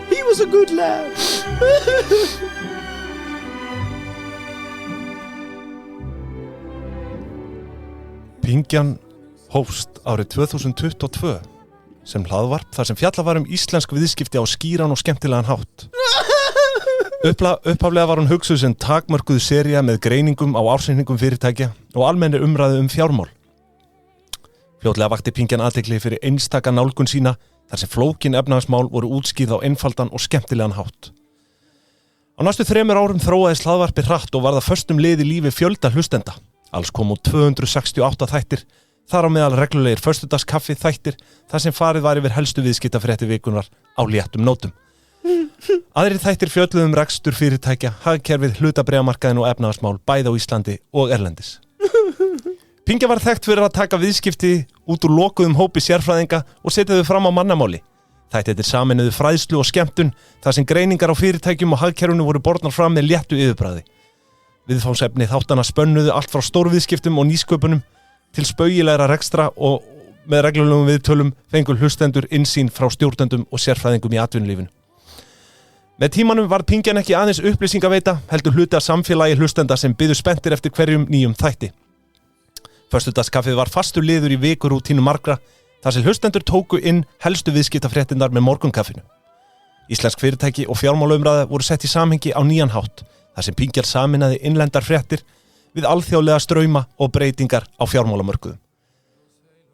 He was a good lad. Pingjan hófst árið 2022 sem hlaðvarp þar sem fjallað var íslensk viðskipti á skýran og skemmtilegan hátt. Upphaflega var hún hugsuð sem takmörkuð sería með greiningum á ársreikningum fyrirtækja og almenni umræðu fjármál. Fljótlega vakti Pingjan athygli fyrir einstaka nálgun sína þar sem flókin efnahagsmál voru útskýrð á einfaldan og skemmtilegan hátt. Á næstu 3 árum þróaðist hlaðvarpið hratt og var það föstum lið í lífi fjölda hlustenda. Alls kom út 268 þættir, þar á meðal reglulegir föstudagskaffi þættir þar sem farið var yfir helstu viðskiptafréttir vikunnar á léttum nótum. Aðrir þættir fjölluðu rekstur fyrirtækja, hagkerfið, hlutabréfamarkaðinn og efnahagsmál bæði á Íslandi og erlendis. Pingja var þekkt fyrir að taka viðskipti út úr lokuðum hópi sérfræðinga og setja þau fram á mannamáli. Þættirnir sameinuðu fræðslu og skemmtun þar sem greiningar á fyrirtækjum og hagkerfinu voru bornar fram með léttu yfirbragði. Viðfangsefni þáttanna spönnuðu allt frá stórviðskiptum og nýsköpunum til spaugilegra rekstra og með reglulegum viðtölum fengu hlustendur innsýn frá stjórnendum og sérfræðingum í atvinnulífinu. Með tímanum var Pingjan ekki aðeins upplýsingaveita, heldur hluti af samfélagi hlustenda sem biðu spenntir eftir hverjum nýjum þætti. Föstudagskaffið var fastur liður í vikurútínu margra þar sem hlustendur tóku inn helstu viðskiptafréttinnar með morgunkaffinu. Íslensk fyrirtæki og fjármálaumræða voru sett í samhengi á nýjan hátt, þar sem Pingjan sameinaði innlendar fréttir við alþjóðlega strauma og breytingar á fjármálamörkuðum.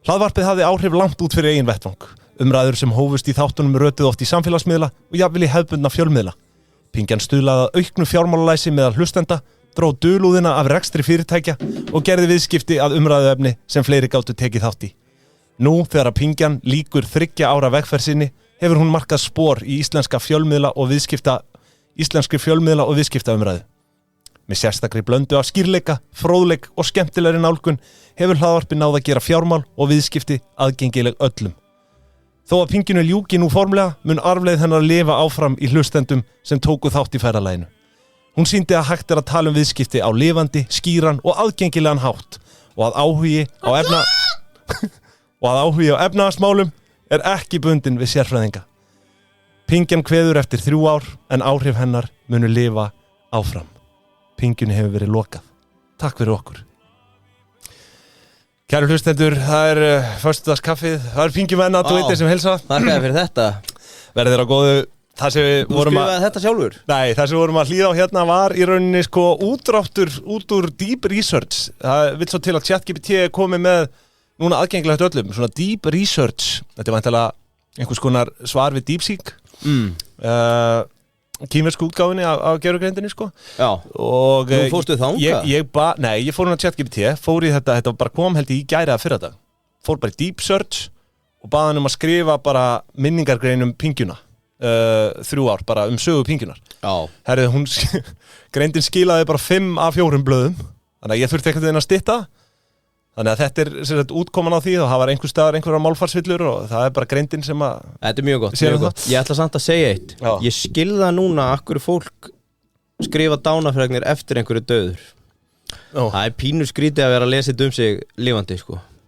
Hlaðvarpið hafði áhrif langt út fyrir eigin vettvang. Umræður sem hófust í þáttunum rötuðu oft í samfélagsmiðla og jafnvel í hefðbundna fjölmiðla. Pingjan stuðlaði að auknu fjármálalæsi meðal hlustenda, dró dulúðina af rekstri fyrirtækja og gerði viðskipti að umræðuefni sem fleiri gátu tekið þátt í. Nú, þegar að Pingjan lýkur 3 ára vegferð sinni, hefur hún markað spor í íslenskri fjölmiðla og viðskiptaumræðu. Með sérstakri blöndu af skýrleika, fróðleik og skemmtilegri nálgun hefur hlaðvarpið náð að gera fjármál og viðskipti aðgengileg öllum. Þó að Pingjunu ljúki nú formlega mun arfleið hennar lifa áfram í hlustendum sem tóku þátt í ferðalaginu. Hún sýndi að hægt að tala viðskipti á lifandi, skýran og aðgengilegan hátt og að áhugi á efnahagsmálum ekki bundin við sérfræðinga. Pingjan kveður eftir 3 ár en áhrif hennar munu lifa áfram. Pingjunni hefur verið lokað. Takk fyrir okkur. Kæru hlustendur, það föstudagskaffið, það Pingjumenn að Twitter sem heilsa. Þakkaði fyrir þetta. Verðið þér á góðu. Það sem við vorum skrifaði þetta sjálfur? Nei, það sem við vorum að hlýða á hérna var í rauninni útdráttur út úr Deep Research. Það vill svo til að ChatGPT komi með núna aðgengilegt öllum, svona Deep Research. Þetta væntanlega einhvers konar svar við DeepSeek. Kínversku útgáfinni af gervigreindinni Já, og þú fórstu þangað? Nei, ég fór hún á ChatGPT, fór í þetta bara kom held í gæri að fyrra dag. Fór bara í Deep Search og bað hann að skrifa bara minningargrein Pingjuna 3 ár, bara sögu Pingjunar. Já. Herrið, greindin skilaði bara 5 af 4 blöðum, þannig að ég þurfti einhvern veginn að stytta. Þannig að þetta er útkoman á því og það var einhver staðar einhverjar málfarsvillur og það bara greindin sem að... Þetta er mjög gott. Ég ætla samt að segja eitt. Já. Ég skilða núna af hverju fólk skrifa dánafregnir eftir einhverju dauður. Það er pínu skrítið að vera að lesa þetta sig lifandi,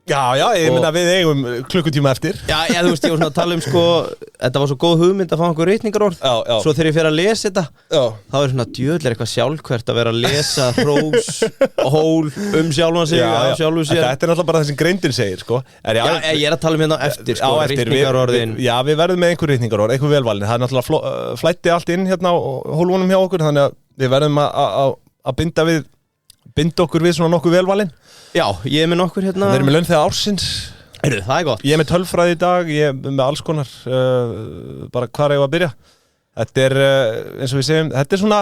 Já, ég meina við eigum klukkutíma eftir. Já, þú veist, ég var svona að tala þetta var svo góð hugmynd að fá einhver ritningarorð. Já. Svo þegar ég fer að lesa þetta, þá er svona djöðlega eitthvað sjálfhvert að vera að lesa hrós og hól sjálfan sig, sjálfu sér. Þetta er náttúrulega bara það sem greindin segir, ég er að tala hérna eftir, ritningarorðin. Já, við verðum með einhver ritningarorð, einhver velvalin. Það er náttúrulega flætti allt inn hérna á hólfunum hjá okkur, þannig að við verðum að binda okkur við svona nokkuð velvalin. Já, ég er með nokkur hérna. Við erum með launþega ársins. Það er gott. Ég er með tölfræði í dag, ég er með alls konar, bara hvar ég var að byrja. Þetta er, eins og við segjum, þetta er svona,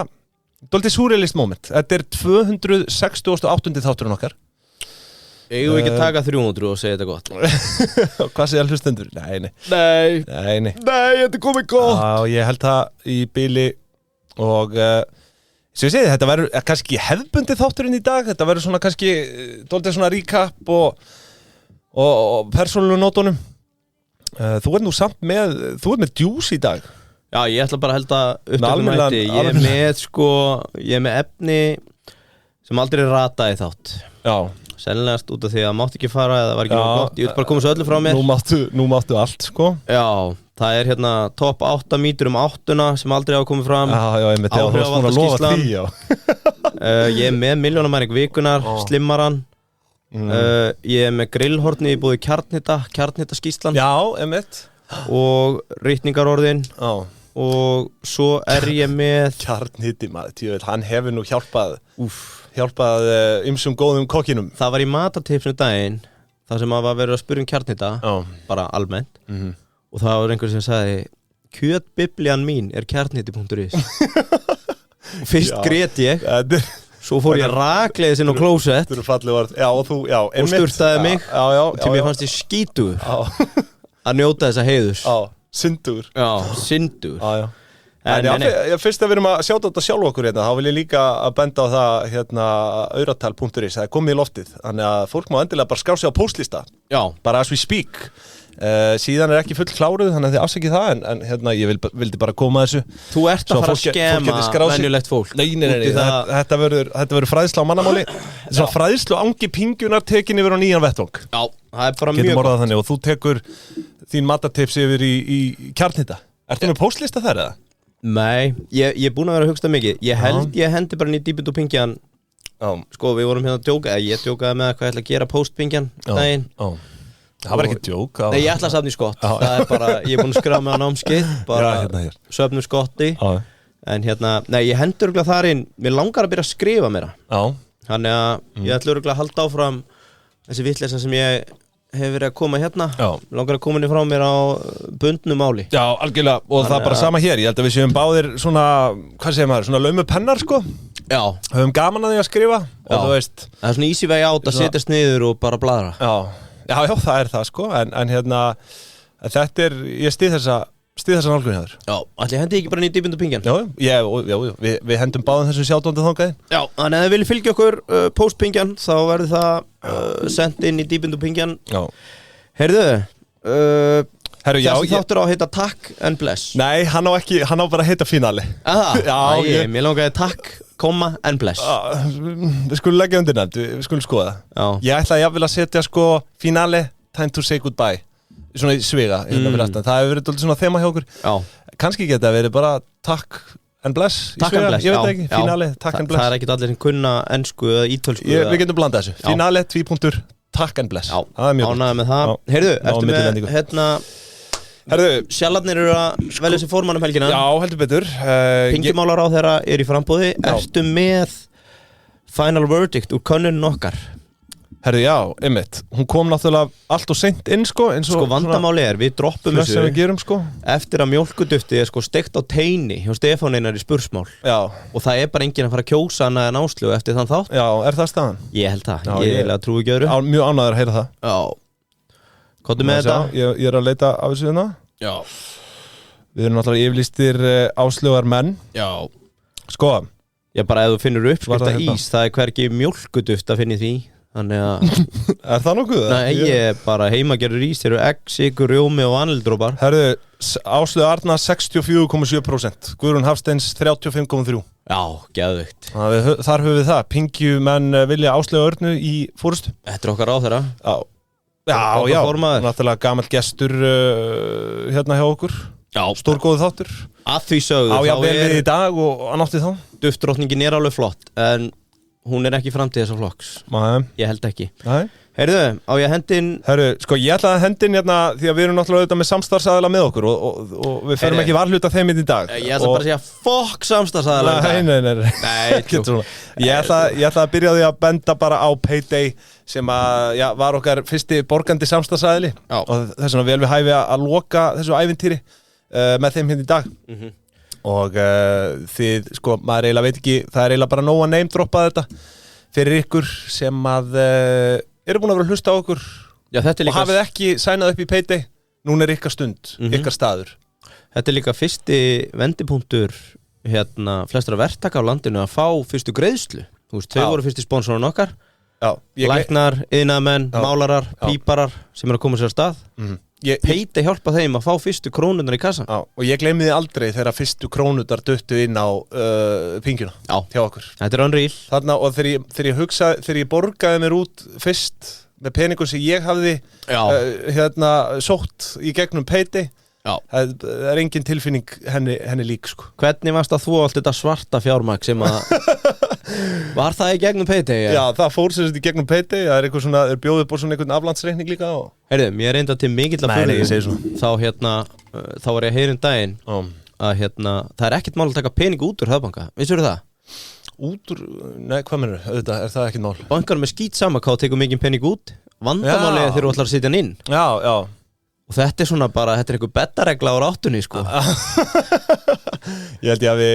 dálítið surrealist moment. Þetta er 268. þátturinn okkar. Eigum við ekki taka 300 og segja þetta gott? Hvað segja hlustendur? Nei. Nei, þetta er komið gott. Já, ég held það í bili og... Svo ég segi, þetta verður kannski hefðbundið þátturinn í dag, þetta verður svona kannski dálítið svona recap og persónulegu nótunum. Þú ert nú samt með djús í dag. Já, ég ætla bara að held að upptökum hætti. Ég er með efni sem aldrei rataði þátt. Já. Sennilegast út af því að mátti ekki fara eða var ekki nóg gott. Ég vil bara koma svo öllu frá mér. Nú máttu allt, sko. Já, það er hérna topp 8 mýtur áttuna sem aldrei hafa komið fram. Já, ég myndi að þú varst búin að lofa því, já. Ég er með milljónamæring vikunar, slimmaran. Ég er með grillhorni í búið kjarnhita skýslan. Já, einmitt. Og ritningarorðin. Já. Og svo er ég með Kjarnhiti, maður, hann hefur nú hjálpað ymsum góðum kokkinum. Það var í matatipsinu daginn þar sem að var verið að spyrja kjarnhita bara almennt og það var einhver sem sagði kjötbiblían mín er kjarnhiti.is og fyrst grét ég svo fór ég rakleiðis inn á klósett og sturtaði mig til mér fannst ég skítugur að njóta þessa heiðurs syndur Fyrst að við erum að sjáta þetta sjálf okkur hérna, þá vil ég líka að benda á það hérna auratal.is, það er komið í loftið þannig að fólk má endilega bara skrá sig á postlista bara as we speak síðan er ekki full kláruð þannig að þið afsækið það en hérna ég vildi bara koma að þessu. Þú ert að fara að skema venjulegt fólk. Nei, þetta verður fræðsla á mannamáli svona fræðslu angi pingjunar tekin yfir á nýjan vettvang. Já, það er bara mjög gott. Þannig, og þú tekur þín matatips yfir í kjarnhita. Ertu með postlista þar eða? Nei, ég er búin að vera að hugsta mikið. Ég held ég hendi bara nýtt dýpit og pingjan. Sko, við vorum hérna að djóka, ég djókaði með hvað ég ætla að gera postpingjan daginn. Það var ekki djók. Nei, ég ætla að safna í skott. Það er bara, ég er búin að skráða með á námskeið, bara söfnum skotti. En hérna, nei, ég hendur örugglega þar inn, mér langar að byrja að skrifa meira. Þannig að ég ætla örugglega að halda áfram þessi vitleysa sem ég hefur verið að koma hérna. Langar að koma henni frá mér á bundnu máli. Já, algjörlega, og það er bara sama hér. Ég held að við séum báðir svona, hvað segir maður, svona laumu pennar, sko. Já. Höfum gaman að því að skrifa og þú veist. Það er svona easy way out að setjast niður og bara bladra. Já, það er það, sko, en hérna, þetta er, ég stið þessa nálgun hjá þér. Já, allir hendi ekki bara nýtt dýpund og pingjan. Já, við hendum báðum þessu sjáttóndi þangað. Já, þannig að þið viljið fylgja okkur postpingjan, þá verður það sendt inn í dýpund og pingjan. Já. Heyrðu, þessi þáttur á að heita Takk and Bless. Nei, hann á bara að heita Finale. Já, mér langaði Takk, and Bless. Við skulum leggja undir nefnd, við skulum skoða. Ég ætla jafnvel að setja sko Finale, time to say goodbye. Svona í sviga, hérna fyrir aftan. Það hefur verið doldið svona þema hjá okkur. Kannski geta verið bara Takk and Bless í sviga, ég veit ekki, Finale, Takk and Bless. Það er ekkert allir sem kunna ensku eða ítölsku. Við getum blandað þessu. Finale, tvípunktur, Takk and Bless. Það er mjög gott. Ánægður með það. Heyrðu, ertu með, hérna, Sjallarnir eru að velja sér formann helgina. Já, heldur betur. Pingjumálar á þeirra er í framboði. Ertu með final verdict úr könnunin okkar? Herðu, já, einmitt. Hún kom náttúrulega allt og seint inn, sko. Sko, vandamáli er, við droppum þessu sem við gerum, sko. Eftir að mjólkuduftið er sko steikt á teini hjá Stefán Einar í Spursmál. Já. Og það er bara enginn að fara að kjósa hana en Áslaugu eftir þann þátt. Já, er það staðan? Ég held það. Ég eiginlega trúi ekki öðru. Mjög ánægður að heyra það. Já. Kottu með þetta? Ég er að leita af þessu hérna. Já. Við erum náttúrulega yfirlýstir Áslaugar menn. Já. Sko. Ég bara, ef þú finnur uppskrifta ís, það er hvergi mjólkuduft að finna í því. Þannig að er það nokkuð? Nei, ég er bara heimagerður ís. Þeir eru egg, sykur, rjómi og vanildrópar. Herðu, Áslaug Arna 64,7%, Guðrún Hafsteins 35,3%. Já, geðveikt. Þar höfum við það. Pingjumenn vilja Áslaugu Örnu í fórustu. Þetta er okkar ráðherra. Já, náttúrulega gamall gestur hérna hjá okkur. Já. Stórgóðu þáttur. Að því sögðu. Já, vel við í dag og að nátti þá. Duftdrottningin er alveg flott, en hún er ekki framtíð þessa flokks. Nei. Ég held ekki. Nei. Heyrðu, á ég hendin... Heyrðu, sko ég ætla að hendin hérna því að við erum náttúrulega auðvitað með samstarfsaðila með okkur og við ferum ekki varhluta þeim í dag. Ég ætla bara að segja fokk samstarfsaðila í dag. Nei. Ég ætla að byrja því að benda bara á Payday sem að, var okkar fyrsti borgandi samstarfsaðili og þess vegna vel við hæfi að loka þessu ævintýri með þeim í dag. Og þið, sko, maður eiginlega veit ekki, það er eiginlega bara nóg að neymdroppa þetta fyrir ykkur sem að eru búin að vera að hlusta á okkur og hafið ekki sænað upp í Payday. Núna er ykkar stund, ykkar staður. Þetta er líka fyrsti vendipunktur flestra verktaka á landinu að fá fyrstu greiðslu. Þú veist, þau voru fyrsti sponsorinn okkar. læknar, iðnaðarmenn, málarar, píparar sem að koma sér á stað Peiti hjálpa þeim að fá fyrstu krónurnar í kassan og ég gleymi því aldrei þegar fyrstu krónurnar duttu inn á pingjuna hjá okkur Þetta unreal Þarna, og þegar ég borgaði mér út fyrst með peningum sem ég hafði sótt í gegnum Peiti það engin tilfinning henni lík sko. Hvernig varst að þú allt þetta svarta fjármagn sem að var það í gegnum Peiti? Já, það fór sem þetta í gegnum Peiti það eitthvað svona, bjóðið búið svona einhvern aflandsreikning líka Heyrðum, ég reynda til mikill að þá var ég að heyra daginn að það ekkert mál að taka pening út úr Hagbanka, vissur það? Út úr, nei, hvað mennur auðvitað, það ekkert mál Bankarnir með skít sama hvað tekur mikið pening út vandamálið þegar þú ætlar að setja hann inn og þetta svona bara, þetta einhver bettaregla á ráttunni sko Ég held ég að við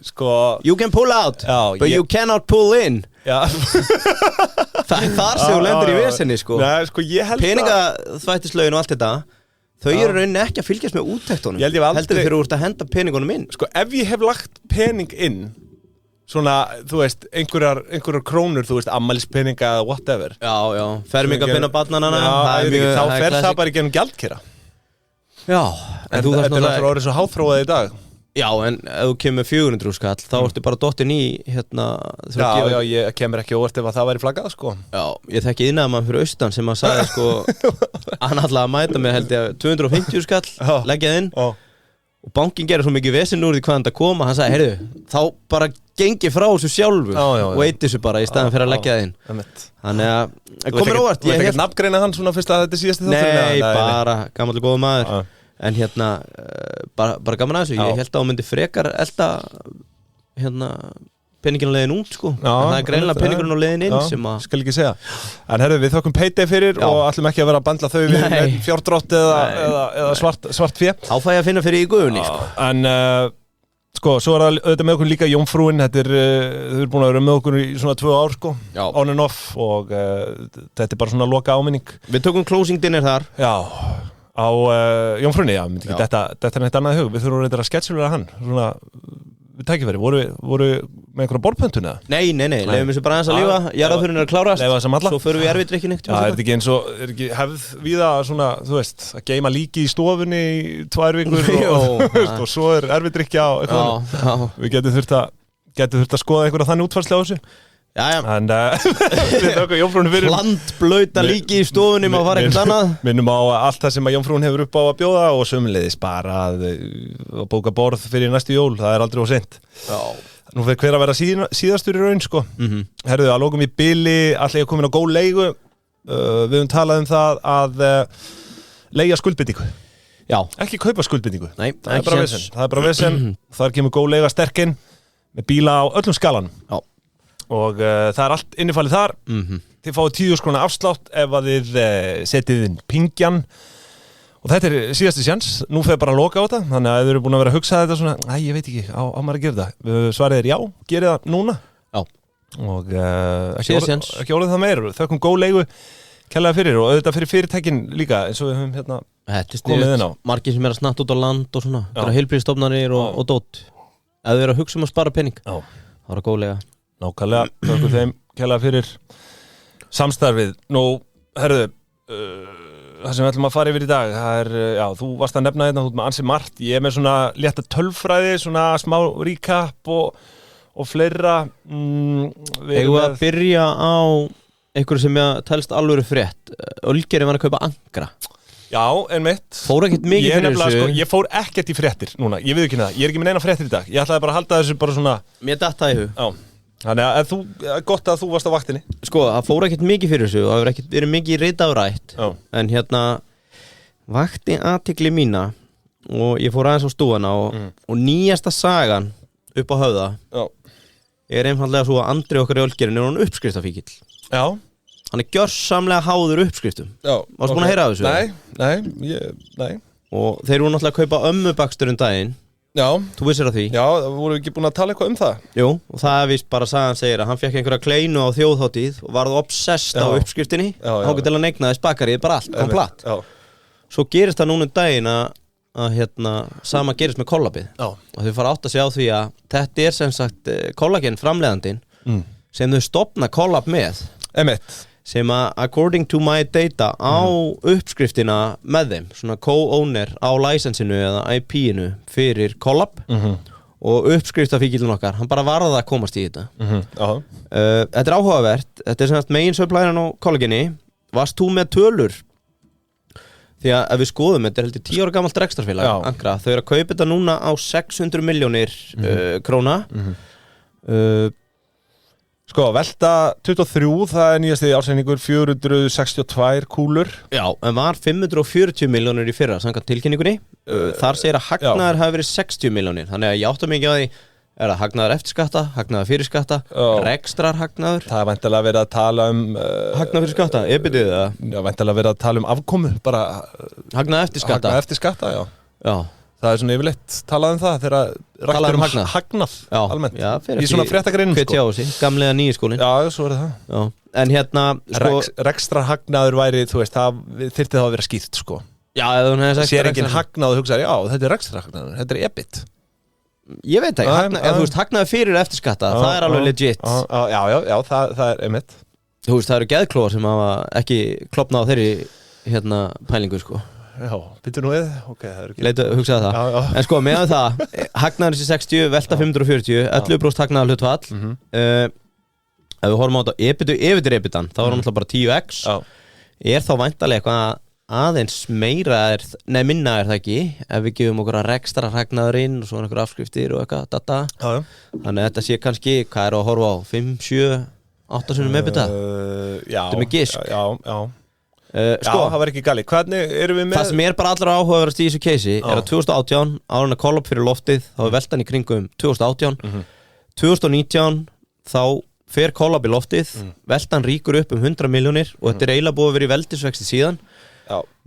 sko You can pull out, but you cannot pull in Það þar sem þú lendir í vesenni sko Nei, sko ég held Peningaþvættislögin og allt þetta þau eru rauninni ekki að fylgjast með úttektunum heldur þegar þú ert að henda peningunum inn Sko ef ég hef lagt pening inn svona, þú veist, einhverjar krónur, þú veist, ammælispeninga eða whatever fermingapenna barnanana þá fer það bara í gennum gjaldkera en þetta er náttúrulega orðið svo háþróað í dag Já, en ef þú kemur 400 skall þá ertu bara dottin í ég kemur ekki óvart ef að það væri flaggað sko Já, ég þekki iðnaðarmann fyrir austan sem að sagði sko hann ætlaði að mæta mig held ég 250 skall leggjað inn og bankin gerir svo mikið vesen úr því hvaðan það koma hann sagði, heyrðu, þá bara gengi frá þessu sjálfur og eitt þessu bara í staðan fyrir að leggja það inn Þannig að komur óvart Þú ert ekki að nafngreina hann svona fyrst að þetta síðasti þáttur Nei, bara gamall góða maður En bara gaman að þessu Ég held að hún myndi frekar elda peningin á leiðin út sko en það er greinilega peningurinn á leiðin inn sem að skal ekki segja En herru, við þökkum Peiti fyrir og ætlum ekki að vera að bandla þau við fjárdrátt eða svart fé Þá fæ ég að finna fyrir í guðunni sko En sko, svo það auðvitað með okkur líka Jómfrúin þau eru búin að vera með okkur í svona 2 ár sko on and off og þetta bara svona loka áminning Við tökum closing dinner þar Já á Jómfrúinni, myndi ekki þetta er neitt annað í hug Við þurfum að sketsjulera hann svona við tækifæri, voru með einhverja borðpöntun eða? Nei, leiðum þessu bara aðeins að lífa jarðarförin að klárast, svo förum við erfidrykkin Já, er þetta ekki eins og, er ekki hefð víða svona, þú veist, að geyma líki í stofunni í 2 vikur og svo er erfidrykja á eitthvað Við getum þurft að skoða einhverja þannig útfarslega á þessu Já En við þökkum Jómfrúin fyrir Landblauta líki í stofunni má fara eitthvað annað Minnum á allt það sem að Jómfrúin hefur upp á að bjóða og sömuleiðis bara að bóka borð fyrir næstu jól, það er aldrei of seint Nú fyrir hver að vera síðastur í raun sko Herðu, að lókum í bili, allir er komin á góð leigu Við höfum talað um það að leigja skuldbindingu Já Ekki kaupa skuldbindingu Nei, það er bara vesen Þar kemur góð leiga sterkinn með bíla á öllum skalanum Já og það er allt innifalið þar Þið fáið 10.000 króna afslátt ef að þið setið inn pingjan og þetta er síðasti sjans nú fer bara að loka á þetta þannig að þið eru búin að vera að hugsa þetta svona ég veit ekki, á maður að gera það svarið er já, gerið það núna Já og ekki orðið það meir þökkum góð leigu kærlega fyrir og auðvitað fyrir fyrirtækin líka eins og við höfum komið inn á margir sem er að snatta út á land og svona það er heilbrigðisstofnanir og dót ef þið eru að hugsa að spara pening þá er það góð leiga Nákvæmlega, þakku þeim kærlega fyrir samstarfið. Nú, herðu, það sem við ætlum að fara yfir í dag, það er, já, þú varst að nefna þetta, þú ert með ansi margt, ég er með svona létta tölfræði, svona smá recap og fleira. Eigum við að byrja á einhverju sem ég telst alvöru frétt, Ölgerinn var að kaupa Angra. Já, einmitt. Fór ekkert mikið fyrir þessu. Sko, ég fór ekkert í fréttir núna, ég veit ekki það, ég er ekki með neina fréttir í dag, ég ætlaði bara að halda þessu bara svona. Mér datt það í hug. Já. Þannig að gott að þú varst á vaktinni. Sko, það fór ekkert mikið fyrir þessu og það hefur ekkert verið mikið ritað og rætt. En vakti athygli mína og ég fór aðeins á stúfana og nýjasta sagan upp á Höfða er einfaldlega svo að Andri okkar í Ölgerinn er hann uppskriftafíkill. Já. Hann er gjörsamlega háður uppskriftum. Já. Varstu búin að heyra af þessu? Nei. Og þeir voru náttúrulega að kaupa ömmubaksturinn daginn. Já. Þú vissir af því? Já, voru ekki búin að tala eitthvað um það? Jú, og það er víst bara sagan segir að hann fekk einhverja kleinu á þjóðhátíð og varð obsessed á uppskriftinni og til að negnaði bakarið bara allt, komplatt. Svo gerist það núna daginn að sama gerist með kollabið og þau fara átt að segja á því að þetta er sem sagt kollagen framleiðandinn sem þau stofna kollab með sem að according to my data á uppskriftina með þeim, svona co-owner á licensinu eða IP-inu fyrir Collab og uppskriftafíkilin okkar, hann bara varða að komast í þetta. Þetta áhugavert, þetta semst megin söflæðan á kollageni. Varst þú með tölur? Því að ef við skoðum, þetta heldur 10 ára gamalt rekstrarfélag, Ankra, þau að kaupa þetta núna á 600 milljónir króna. Sko, velta 23, það nýjasti ársreiningur 462 kúlur. Já, en var 540 milljónir í fyrra, samkvæmt tilkynningunni. Þar segir að hagnaður hafi verið 60 milljónir, þannig að ég átta mikið á því, er það hagnaður eftir skatta, hagnaður fyrir skatta, rekstrarhagnaður. Það er væntanlega verið að tala hagnaður fyrir skatta, EBITDA eða? Já, væntanlega verið að tala afkomu, bara hagnaður eftir skatta. Hagnaður eftir skatta, já. Það er svona yfirleitt talað það þegar rætt hagnað almennt. Já, í svona fréttagreinum sko. Gamlega nýjaskólin. Já, svo er það. Já. En hérna sko, rekstrarhagnaður væri, þú veist, það þyrfti þá að vera skýrt sko. Já, ef hún hefði sagt sér enginn hagnað og hugsaði, já, þetta er rekstrarhagnaður, þetta er EBIT. Ég veit ekki, ef þú veist hagnaður fyrir eftir skatta, það er alveg legit. Já, það er einmitt. Þú veist, það eru geðklóar sem hafa ekki klopnað á þeirri pælingu sko. Já, byrju nú við, ok, það er ekki Leitu að hugsaði það, en sko, meðan það hagnaður þessi 60, velta 540 11% hagnaðar hlutfall ef við horfum á þetta EBITDA-dan, þá er hann alltaf bara 10x er þá væntanlega eitthvað aðeins meira minna er það ekki, ef við gefum okkur að rekstra hagnaður inn og svona einhver afskriftir og eitthvað, data þannig að þetta sé kannski, hvað er að horfa á 5, 7, 8 sinum EBITDA þetta er með gisk sko, það var ekki gali. Hvernig erum við með það sem er bara allra áhugaverðast í þessu keisi er að 2018, árun að Collab fyrir loftið þá er veltan í kringum 2018 2019 þá fer Collab í loftið veltan ríkur upp 100 milljónir og þetta er eiginlega búið að vera í veldisvexti síðan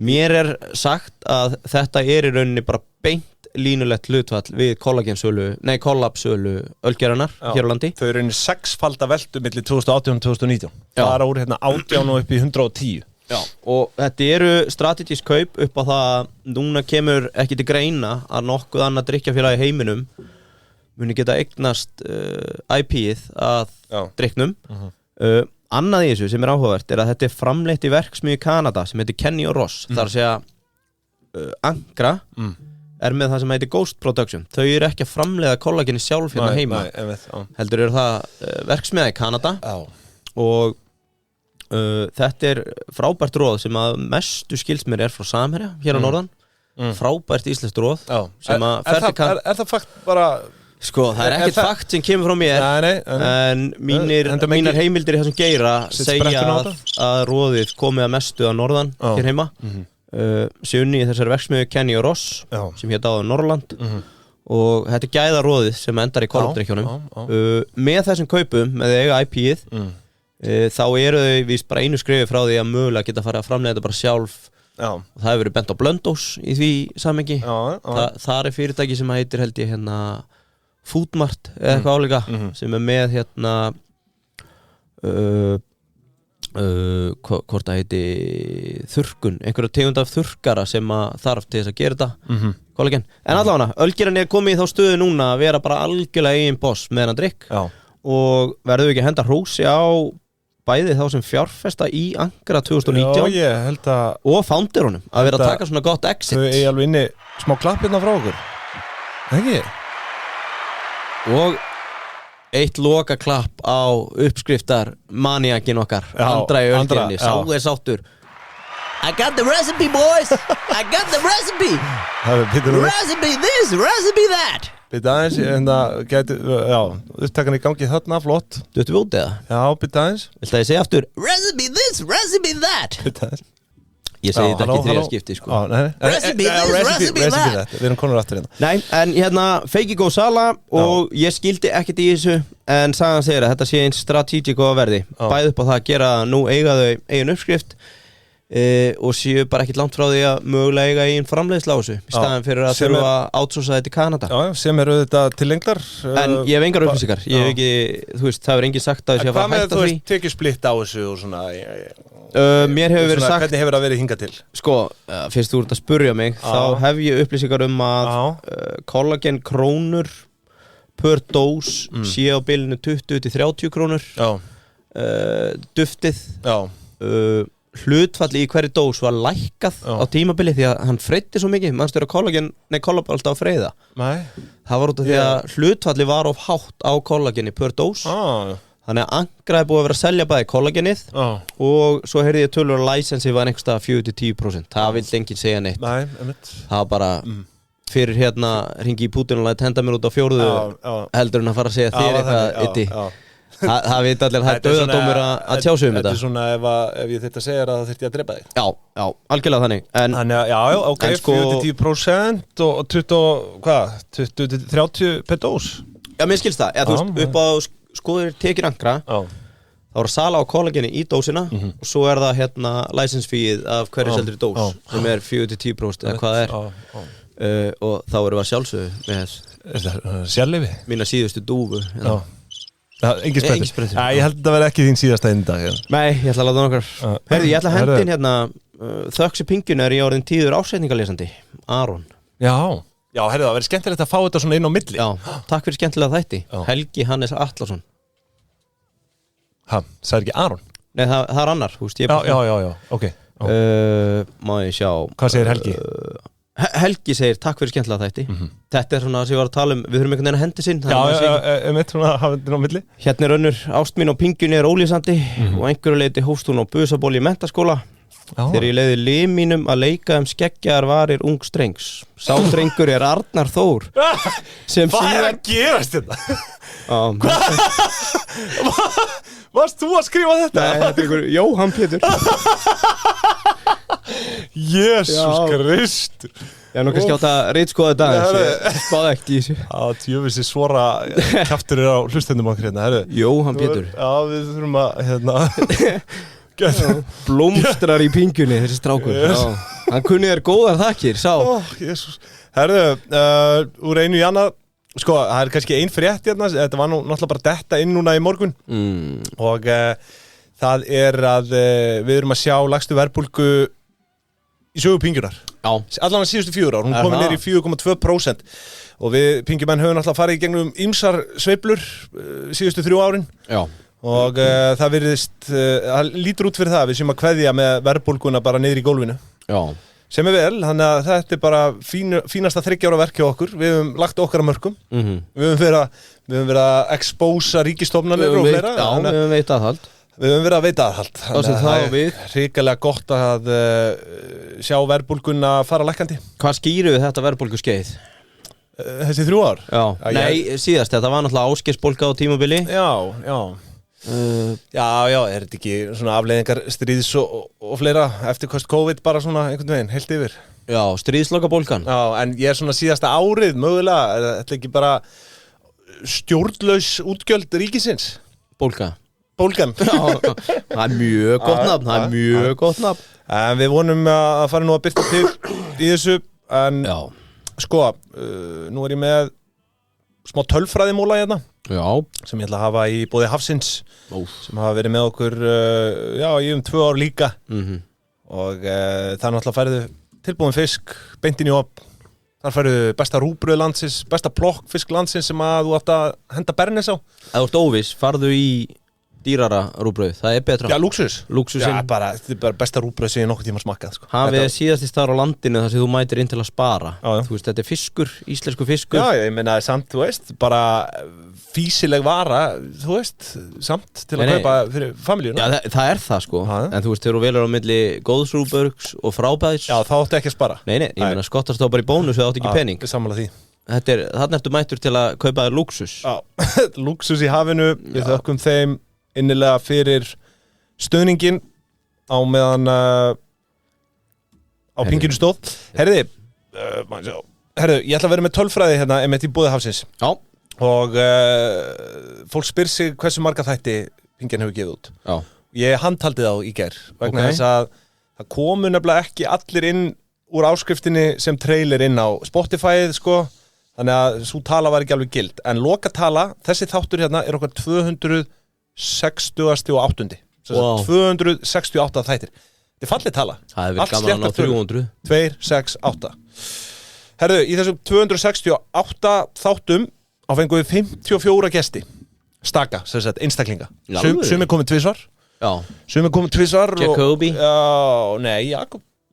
mér er sagt að þetta er í rauninni bara beint línulegt hlutfall við Collab sölu ölgeranar hér á landi þau eru í 6-falda veltu milli 2018 og 2019 það er úr 18 og upp í 110 Já, og þetta eru strategísk kaup upp á það að núna kemur ekki til greina að nokkuð annað drykkjafélag í heiminum muni geta eignast IP-ið að drykknum annað í þessu sem er áhugavert er að þetta er framleitt í verksmiðju í Kanada sem heitir Kenny og Ross þar að segja Ankra er með það sem heitir Ghost Production þau eru ekki að framleiða kollageni sjálf hérna heima heldur eru það verksmiðja í Kanada og þetta er frábært róð sem að mestu skilst mér er frá Samherja hér á norðan frábært íslenskt róð sem að er það fakt bara sko það er ekkert fakt sem kemur frá mér en mínar heimildir í þessum geira segja að róðið komið að mestu að norðan hér heima sé unni í þessari verksmiðju Kenny og Ross sem hétt áður Norrland og þetta er gæða róðið sem endar í Collab-drykkjónum með þessum kaupum með eiga IP-ið þá eru þau víst bara einu skrifi frá því að mögulega geta farið að framleiða þetta bara sjálf og það hefur verið bent á Blöndos í því samhengi það er fyrirtæki sem heitir held ég Foodmart eða eitthvað álíka sem er með hvort það heiti þurrkun, einhverja tegund af þurrkara sem að þarf til þess að gera þetta kollagen, en allavega ölgeran er komið í þá stöðu núna að vera bara algjörlega eigin boss með hennan drykk og verðum við ekki að henda hrósi á bæði þá sem fjárfesta í Ankra 2019 ég held að og founderunum að vera að taka svona gott exit þau eigi alveg inni smá klapp hérna frá okkur ekki? Og eitt loka klapp á uppskriftar maniakin okkar Andra í ölgerni, sá er sáttur I got the recipe boys I got the recipe recipe this, recipe that Býta aðeins, upptakan í gangi þarna, flott Duttu við út eða? Já, býta aðeins Viltu að ég segja aftur Recipe this, recipe that Býta aðeins Ég segi þetta ekki þriðja skipti sko Recipe this, recipe that Við erum konur aftur hérna Nei, en feiki góð sala og ég skildi ekkert í þessu en sagan segir að þetta sé eins strategic og að verði bæði upp á það að gera nú eiga þau eigin uppskrift og séu bara ekkert langt frá því að mögulega eiga eigin framleiðsla á þessu í staðan fyrir að þurfa að outsourca þetta í Kanada sem eru þetta til lengdar en ég hef engar upplýsingar ég hef ekki, þú veist, það hefur enginn sagt að þessi að fara að hætta því hvað með þú veist, tekið splitt á þessu og svona mér hefur verið sagt hvernig hefur það verið hingað til? Sko, fyrst þú ert að spurja mig þá hef ég upplýsingar að kollagen krónur per dós sé á bilinu 20 til 30 krónur duftið hlutfalli í hverju dós var lækkað á tímabili því að hann freyti svo mikið, mannstu að kollagen kollab alltaf að freyða. Nei. Það var út af því að hlutfalli var of hátt á kollageni per dós. Þannig að Angra búið að vera að selja bæði kollagenið og svo heyrði ég tölur að licensi var einhverstað 4-10%. Það vildi enginn segja neitt. Nei, einmitt. Það var bara fyrir hringi í Putin og læt henda mér út á 4. heldur en að fara að segja þér eitthvað ytti. Það veit allir að það döðadómur að tjá sig þetta. Þetta svona ef ég þetta segir að það þyrfti að drepa þig. Já, algjörlega þannig. Þannig að, ok, 4-10% og 20-30 per dós. Já, mér skilst það. Þú veist, upp á skoður tekir Angra, þá var sala á kollageni í dósina og svo það license feeið af hverju seldri dós sem 4-10% eða hvað það og þá erum við að sjálfsögðu með sérleyfi? Mína síðustu dúfu. Engin sprettur. Ég held að það verði ekki þín síðasta einn dag. Nei, ég ætla að láta nokkar. Herði, ég ætla að hendin þökks í pingjun ég orðin tíður ásetningalesandi Aron. Já, herði það verið skemmtilegt að fá þetta svona inn á milli. Já, takk fyrir skemmtilega þætti. Helgi Hannes Atlason. Sagði ekki Aron? Nei, það annar, þú veist. Já, ok. Má ég sjá. Hvað segir Helgi? Helgi segir takk fyrir skemmtilega þætti. Þetta svona sem ég var að tala við þurfum einhvern veginn að hendi sinn. Mitt svona hafðin á milli. Hérna önnur ást mín á pingjunni ólýsandi og einhverju leiti hófst hún á busaból í menntaskóla. Þegar ég leiði lim mínum að leika skeggjaðar varir ung strengs. Sá drengur Arnar Þór. Hvað að gerast þetta? Varst þú að skrifa þetta? Nei, þetta einhver Jóhann Pétur. Jesús Kristur. Já, nú kannski átt að reitskoða þetta spáði ekkert í þessu. Tjöfissi svora kjaftur á hlustendum okkur hérna. Jóhann Pétur. Já, við þurfum að blómstrar í pingjunni þessi strákur. Hann kunni þér góðar þakkir, sá. Jesús. Úr einu í annað. Sko, það kannski ein frétt hérna. Þetta var nú náttúrulega bara detta inn núna í morgun og það að við erum að sjá lægstu verðbólgu í sögu pingjunar. Allan að síðustu 4 ár. Hún komið niður í 4,2% og við pingjumenn höfum náttúrulega farið í gegnum ýmsar sveiflur síðustu 3 árin. Já. Og það virðist, það lítur út fyrir það við séum að kveðja með verðbólguna bara niður í gólfinu. Já. Sem vel, þannig að þetta bara fínasta 3 ára verk hjá okkur. Við höfum lagt okkar að mörkum. Við höfum verið að expósa ríkistofnanir og fleira. Já, við höfum veitað aðhald. Við höfum verið að veita aðhald. Þannig að það hrikalega gott að sjá verðbólguna fara lækkandi. Hvað skýru við þetta verðbólguskeið? Þessi 3 ár? Já. Nei, síðast, þetta var náttúrulega áskeiðsbólga á tímabili. Já. Já, er þetta ekki svona afleiðingar stríðs og fleira eftirkost COVID bara svona einhvern veginn, heilt yfir? Já, stríðslokabólgan. Já, en ég svona síðasta árið mögulega, þetta ekki bara stjórnlaus útgjöld ríkisins? Bólgan. Já, það mjög gott nafn, En við vonum að fara nú að byrta til í þessu, en sko, nú ég með smá tölfræðimóla hérna. Já. Sem ég ætla að hafa í bóði Hafsins sem hafa verið með okkur í 2 ár líka og það náttúrulega færðu tilbúin fisk beint inn í opn. Þar færðu besta rúbrauð landsins, besta plokkfisk landsins sem að þú átt að henda bernis á. Ef þú ert óviss, farðu í dýrara rúbrauð, það betra. Já, lúxusinn. Já, þetta bara besta rúbrauð sem ég nokkuð tíma smakkað sko. Hafið síðast í staðar á landinu þar sem þú mætir inn til að spara. Þú veist, þetta fiskur, íslensku fiskur. Já, ég meina samt, þú veist, bara físileg vara, þú veist, samt til að kaupa fyrir familíuna. Já, það það sko. En þú veist, þegar þú velur á milli góðsrúbrauðs og frábæðis. Já, þá áttu ekki að spara. Nei, ég meina skottast þá bara í bónus eða áttu ekki pening. Sammála því. Þarna ertu mættur til að kaupa þér lúxus. Já, lúxus í hafinu. Við þökkum þeim innilega fyrir stöðningin á meðan á pinginu stóð. Herði, ég ætla að vera með tölfræði hérna einmitt í bóði Hafsins. Já. Og fólk spyr sig hversu marga þætti pingin hefur gefið út. Já. Ég handhaldi þá í gær vegna þess að það komu nefnilega ekki allir inn úr áskriftinni sem trailer inn á Spotify sko. Þannig að svo tala var ekki alveg gild. En lokatala, þessi þáttur hérna okkar 268. Wow. 268 þættir. Þetta fallið tala. Það vel gaman að ná 300. 268. Herðu, í þessum 268 þáttum fengum við 54 gesti. staka, sem sagt, einstaklinga Sumir komið tvisvar Jacobi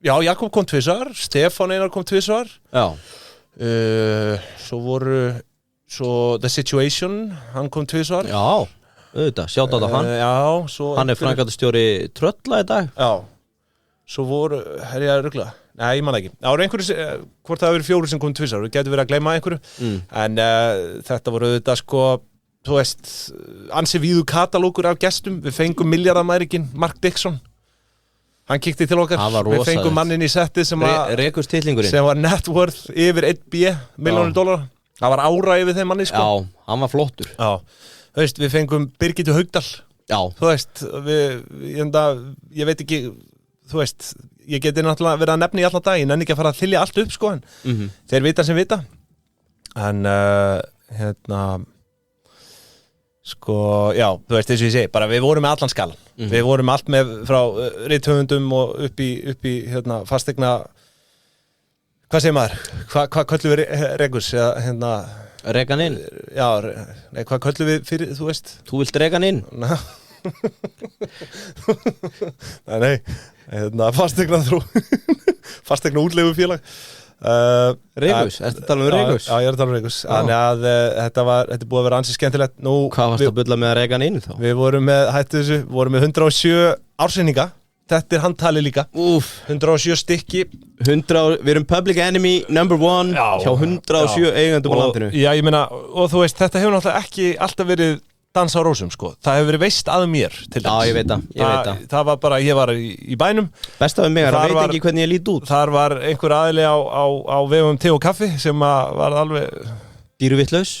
Jakob kom tvisvar Stefán Einar kom tvisvar Svo The Situation hann kom tvisvar auðvitað, sjátt á hann hann framkvæmdastjóri Trölla í dag svo voru, ég að rugla nei, ég man ekki, það voru einhverju hvort það hafi verið 4 sem kom tvisvar, við getum verið að gleyma einhverju en þetta voru auðvitað sko, þú veist ansi víðu katalókur af gestum við fengum miljardamærikinn Mark Dixon hann kíkti til okkar, við fengum mannin í setti sem var net worth yfir 1 milljónir dollara það var ára yfir þeim manni sko hann var flottur þú veist, við fengum Birgitu Haugdal þú veist, ég veit ekki þú veist, ég geti náttúrulega verið að nefna í allan daginn en ekki að fara að þylja allt upp sko en þeir vita sem vita en sko, já, þú veist eins og ég segi bara við vorum með allan skalan við vorum allt með frá rithöfundum og upp í fastegna hvað segir maður? Hvað köllum við Regus? Regan inn? Já, nei, hvað köllum við fyrir, þú veist? Þú vilt Regan inn? Nei, fastegna útlegu félag Regus, ertu að tala um Regus? Já, ég er að tala um Regus Þannig að þetta er búið að vera ansi skemmtilegt Hvað varst að bulla með að Regan inn þá? Við vorum með 107 árseininga Þetta er handtali líka 107 stykki Við erum public enemy number 1 hjá 107 eigendum á landinu Já, ég meina, og þú veist, þetta hefur náttúrulega ekki alltaf verið dans á rósum, sko Það hefur verið veist að mér til þess Já, ég veit það Það var bara, ég var í bænum Best af mig, það veit ekki hvernig ég lít út Þar var einhver aðili á vegum te og kaffi sem var alveg Dýrvitlaus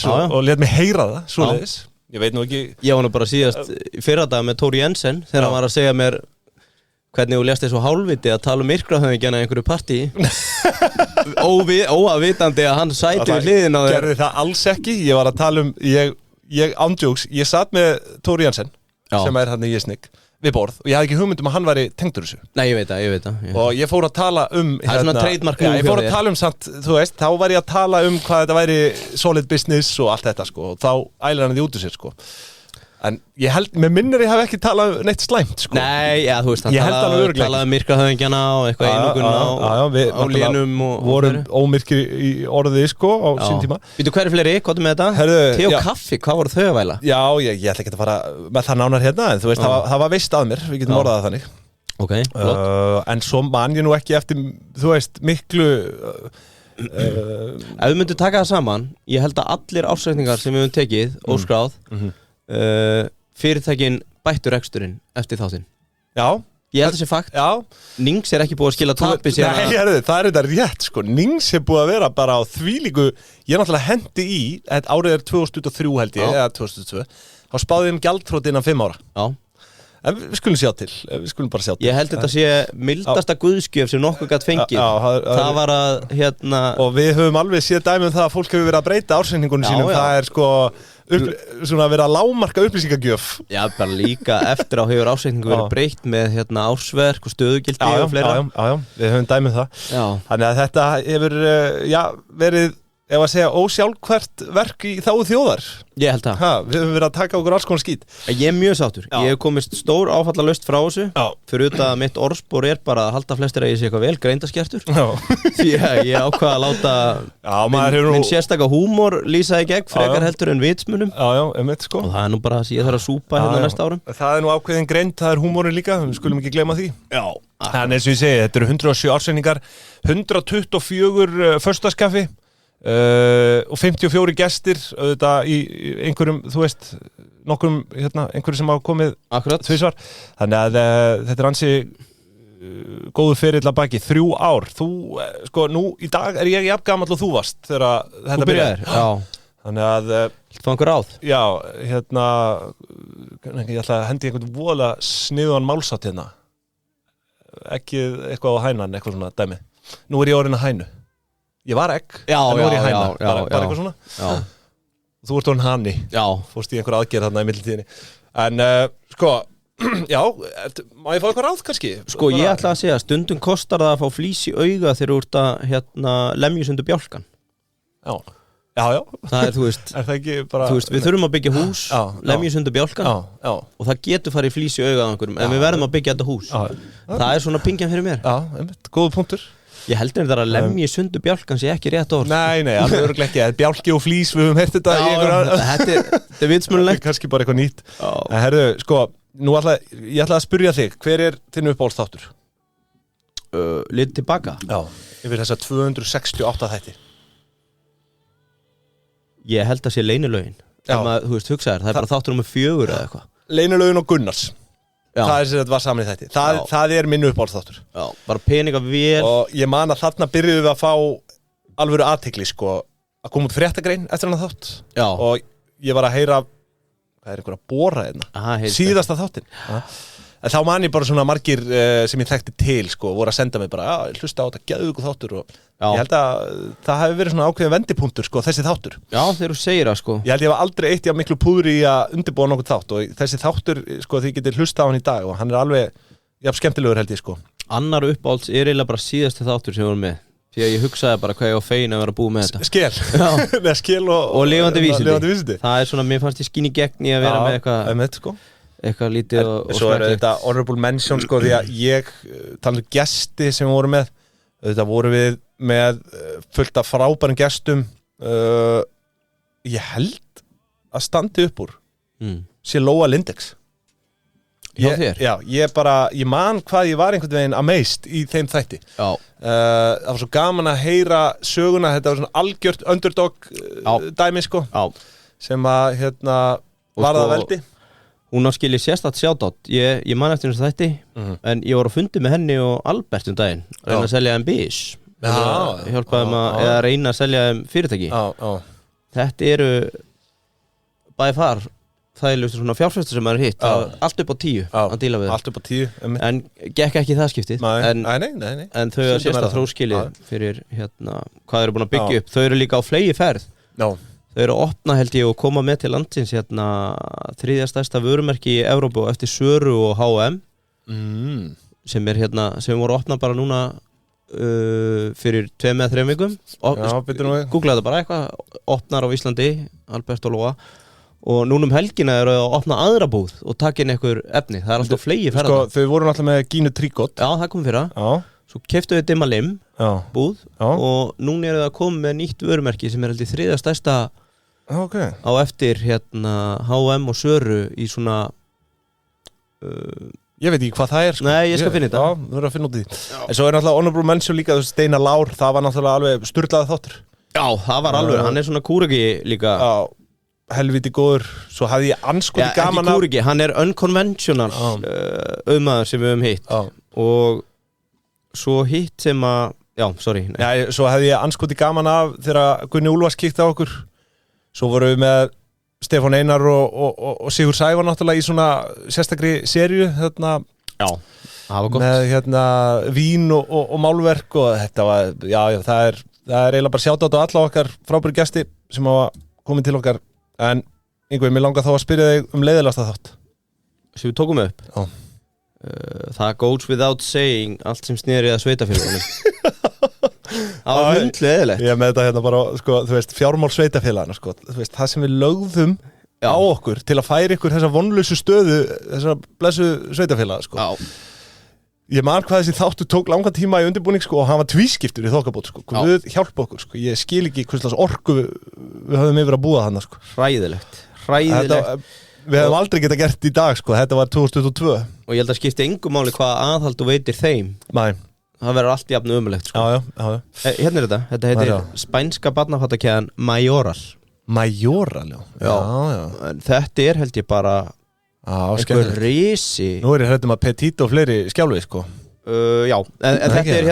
og lét mig heyra það, svoleiðis Ég veit nú ekki Ég var nú bara síðast fyrradag með Tóri Jensen þegar hann var að segja mér hvernig þú lést þessu hálfviti að tala um myrkraþöðingjana í einhverju partí óavitandi að hann sæti við hliðina á þér Gerði það alls ekki, ég var að tala um ég ándjóks, ég satt með Tóri Jensen sem er hann í Jesnik við borð og ég hafði ekki hugmynd að hann væri tengdur þessu Nei, ég veit það Og ég fór að tala Það er svona trademark ég fór að tala samt, þú veist, þá var ég að tala hvað þetta væri solid business og allt þetta, sko og þá ælir hann því út úr sér, sko En ég held, með minnir ég hef ekki talað neitt slæmt, sko Nei, já, þú veist, hann talaði myrkraþöðingjana og eitthvað einuguna á lénum og vorum ómyrkir í orðið, sko, á sín tíma Býtu, hver er fleiri, hvað er með þetta? Te og kaffi, hvað voru þau að væla? Já, ég ætla ekki að fara með það nánar hérna, en þú veist, það var veist að mér, við getum orðað það þannig Ok, flott En svo man ég nú ekki eftir, þú veist, miklu Ef við myndum taka það saman, ég held að allir ársreikningar sem við höfum tekið, óskráð fyrirtækin bættur reksturinn eftir þáttinn Já Ég held þessi fakt Nings er ekki búið að skila tapi Nei, það er þetta rétt sko Nings er búið að vera bara á þvílíku Ég náttúrulega hendi í árið er 2003 held ég eða 2002 þá spáði um gjaldþrot innan 5 ára Já En við skulum sjá til Ég held þetta sé mildasta guðskjöf sem nokkuð gætt fengið Það var að Og við höfum alveg séð dæmi það að fólk hefur verið að breyta ársreiningunum sínum Það er sko svona að vera að lágmarka upplýsingagjöf Já, bara líka eftir á hefur ársreikningu verið breytt með ársverk og stöðugildi og fleira Já, við höfum dæmið það Þannig að þetta hefur verið ef að segja ósjálfkvært verk í þágu þjóðar Ég held það Við höfum verið að taka okkur alls konar skít Ég er mjög sáttur Ég hef komist stór áfallalaust frá þessu Fyrir auðvitað að mitt orðspor er bara að halda flestir að ég sé eitthvað vel greindaskertur Því að ég ákvað að láta minn sérstaka húmor lýsa í gegn frekar heldur en vitsmunum sko. Og það er nú bara að ég þarf að súpa hérna næsta árum Það er nú ákveðin greind, það er húmórin líka Við skulum ekki gleyma því Þannig eins og ég segi, þetta eru 107 ársreiningar 124 föstudagskaffi og 54 gestir auðvitað í einhverjum þú veist, nokkrum einhverjum sem hafa komið tvisvar þannig að þetta er ansi góður ferill að baki 3 ár þú, sko, nú í dag er ég jafn gamall og þú varst þegar þetta byrjaði þannig að Þú fá einhver ráð? Já, ég ætla að hendi einhvern voðalega sniðugan málsátt hérna ekki eitthvað á hænan, eitthvað svona dæmi nú er ég orðin að hænu Ég var egg, en nú er ég hæna bara eitthvað svona Þú ert orðin hani Fórst í einhver aðgerð þarna í millitíðinni En sko, já má ég fá eitthvað ráð kannski? Sko, ég ætla að segja, stundum kostar það að fá flís í auga þegar þú ert að lemjusundu bjálkan Já, Já. Það er, þú veist, er það ekki bara... Þú veist, við þurfum að byggja hús, lemja sundur bjálkan og það getur farið flís í augað á einhverjum, en við verðum að byggja þetta hús. Það er svona pingjan fyrir mér. Já, góðu punktur. Ég heldur þetta að lemja sundur bjálkan sé ekki rétt orð. Nei, alveg örugglega ekki. Bjálki og flís, við höfum heyrt þetta í einhverja... Þetta er vitsmulilegt. Kannski bara eitthvað nýtt. En herðu, sko, ég ætla að spyrja þig, hver er þinn uppáhaldsþáttur? Litið tilbaka? Já, yfir þessa 268 þætti. Ég held að sé leynilögin. Þú veist, hugsaður, það er bara þáttur nummer 4 eða eitthvað. Leynilögin og Gunnars. Það er sem þetta var saman í þætti. Það er minn uppáhaldsþáttur. Já, bara peninga vel. Og ég man að þarna byrjuðum við að fá alvöru athygli, sko, að koma út fréttagrein eftir hann þátt. Já. Og ég var að heyra, hvað er einhver að bora hérna? Síðasta þáttinn. En þá man ég bara svona margir sem ég þekkti til, sko, voru að senda mig bara, hlusta á þetta, geðveikur þáttur og ég held að það hefði verið svona ákveðin vendipunktur, sko, þessi þáttur. Já, þegar þú segir það, sko. Ég held ég var aldrei eitt miklu púðri í að undirbúa nokkuð þátt og þessi þáttur, sko, þið getur hlusta á hann í dag og hann er alveg skemmtilegur held ég, sko. Annar uppáhalds er eiginlega bara síðasti þáttur sem við vorum með. Því að ég hugsaði bara hvað ég á fein að vera búið með þetta. Skel og lifandi vísindi. Það er svona, mér fannst ég skín í gegn í að vera með eitthvað lítið og svo er þetta honorable mention, sko, því að ég tala um gesti sem við vorum með. Þetta voru við með fullt af frábærum gestum. Ég held að standi upp úr sé Lóa Lindex. Hjá þér? Já, ég man hvað ég var einhvern veginn amazed í þeim þætti. Já. Það var svo gaman að heyra söguna, þetta var svona algjört underdog dæmi, sko. Já. Sem að, var það veldi. Hún á skilið sérstætt shoutout. Ég man eftir þessu þætti, en ég var að fundi með henni og Albert um daginn, reyna að selja þeim bis. Hjálpaði þeim að reyna að selja þeim fyrirtæki. Þetta eru by far þægilegustu svona fjárfestur sem maður hitt. Allt upp á 10 að díla við. Allt upp á 10. En gekk ekki það skiptið. Nei. En þau að sérstætt þróskilið fyrir hvað eru búin að byggja upp. Þau eru líka á flegi ferð. Já. Þau eru að opna, held ég, og koma með til landsins þriðja stærsta vörumerki í Evrópu eftir Söru og H&M sem er sem voru að opna bara núna fyrir 2 eða 3 vikum. Googlaði það bara eitthvað, opnar á Íslandi, Albert og Lóa, og núna helgina eru að opna aðra búð og taka inn einhver efni. Það er alltaf flegi ferða. Þau voru náttúrulega með Gínu Tríkott. Já, það kom fyrir það. Svo keyptu við Dimma Lim búð og núna eru það að koma með nýtt vörumerki sem er held í þriðja stærsta á eftir H&M og Söru í svona ég veit ekki hvað það er, sko. Nei, ég skal finna þetta. Já, þú verður að finna út í því. En svo er náttúrulega honorable mention líka, þú veist, Steinar Lár, það var náttúrulega alveg sturlaði þáttur. Já, það var alveg, hann er svona kúriki líka. Já, helviti góður. Svo hafði ég anskoti gaman ekki kúriki, hann er unconventional auðmaður sem við höfum hitt. Og svo hitt sem að, svo hefði ég anskoti gaman af þegar Gunni Úlfars kíkti á okkur. Svo vorum við með Stefán Einar og Sigur Sævar náttúrulega í svona sérstakri seríu það var gott. Með vín og málverk og þetta var, það er eiginlega bara shoutout á alla okkar frábæru gesti sem hafa komið til okkar. En Ingvi, mér langar þá að spyrja þig leiðilegasta þátt sem við tókum upp. Það goes without saying allt sem sneri að sveitafélagunum. Það var hundlega eðilegt. Ég með þetta bara, sko, þú veist, fjármál sveitafélagana, sko, þú veist, það sem við lögðum á okkur til að færa ykkur þessa vonlausu stöðu, þessa blessu sveitafélaga, sko. Ég man hvað þessi þáttu tók langan tíma í undirbúning, sko, og hann var tvískiptur í þokkabót, sko. Guð hjálpa okkur, sko. Ég skil ekki hvers slags orku við höfum yfir að búa þarna, sko. Hræðilegt. Við hefum aldrei getað gert í dag, sko. Þetta var 2022. Og ég held að skipti engu máli hvað aðhald þú veitir þeim. Nei. Það verður allt jafn umulegt, sko. Já. Hérna er þetta heitir spænska barnafattakeðjan Majoral. Majoral, já. En þetta er held ég bara einhver risi. Nú er ég hrættum að Petit og fleiri skjálfið, sko. Já, en þetta er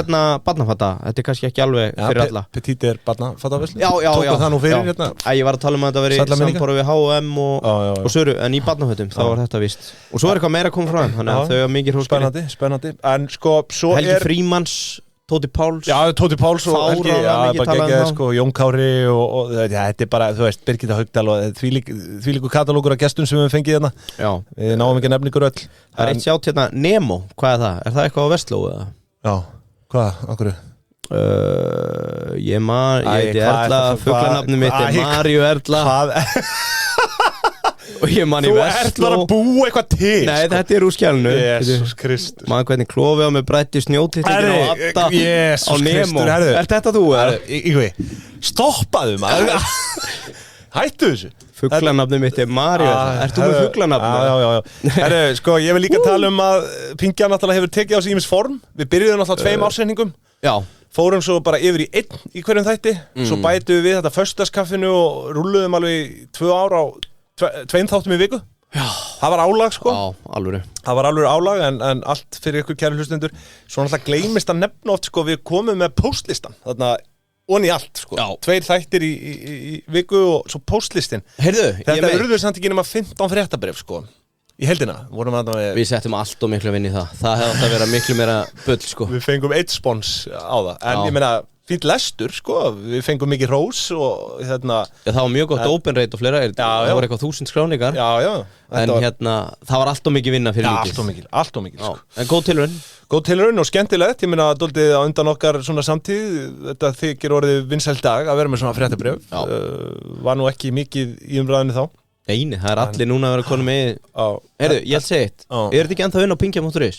barnafatta. Þetta er kannski ekki alveg fyrir alla. Petit er barnafattaverslu. Já. Tóku það nú fyrir hérna. Ég var að tala um að þetta veri samborð við H&M og Söru, en í barnafötum þá var þetta víst. Og svo er eitthvað meira að koma frá þeim, þannig að þau hafa mikið hróskeri. Spennandi. En sko, svo Helgi Frímanns, Tóti Páls. Já, Tóti Páls og Helgi, bara geggjaði, sko, Jón Kári og þetta er bara, þú veist, Birgitta Haugdal og þvílíkur katalógur af gestum sem við fengið hérna. Já. Við náum ekki nefna ykkur öll. Það er eitt sjátt hérna, Nemo, hvað er það? Er það eitthvað á Vestló eða? Já, hvað, okkur? Ég heiti Erla, fuglanafni mitt Maríu Erla. Og ég man í Vestló. Þú ert bara að búa eitthvað til. Nei, þetta úr skjálnu. Jesus Kristus. Man hvernig klofi á mig brætti snjótittingin á Adda á Nemo. Er þetta þú? Ígvi, stoppaðu maður. Hættu þessu. Fuglanafni mitt Maríu Erla. Ert þú með fuglanafni? Já. Herru, sko, ég vil líka tala að Pingja náttúrulega hefur tekið á sig ýmis form. Við byrjuðum náttúrulega 2 ársendingum. Já. Fórum svo bara yfir í 1 í hverjum þætti. Svo bætum við þetta föstudagskaffinu og rúlluðum alveg 2 ár á 2 þáttum í viku. Já. Það var álag sko. Já, alvöru. Það var alveg álag en allt fyrir ykkur kæru hlustendur. Svo náttúrulega gleymist að nefna oft sko, við komum með postlistan. Þarna onni allt sko. 2 þættir í viku og svo postlistin. Heyrðu, þetta urður samt ekki nema 15 fréttabréf sko. Í heldina vorum við settum allt og miklu vinn í það. Það hefði átt að vera miklu meira bull sko. Við fengum 1 spons á það. En ég meina fínt lestur sko, við fengum mikið hrós og hérna... Já, það var mjög gott open rate og fleira, það voru eitthvað 1000 skráningar. Já. En hérna, það var allt og mikið vinna fyrir lítið. Já, allt og mikið sko. En góð tilraun. Góð tilraun og skemmtilegt, ég meina doldið á undan okkar svona samtíð, þetta þykir orðið vinsæll dag að vera með svona fréttabréf. Var nú ekki mikið í umræðinni þá. Eini, það allir núna að vera konum með... Heyrðu, ég held segið eitt, þetta ekki ennþá inn á pingja.is?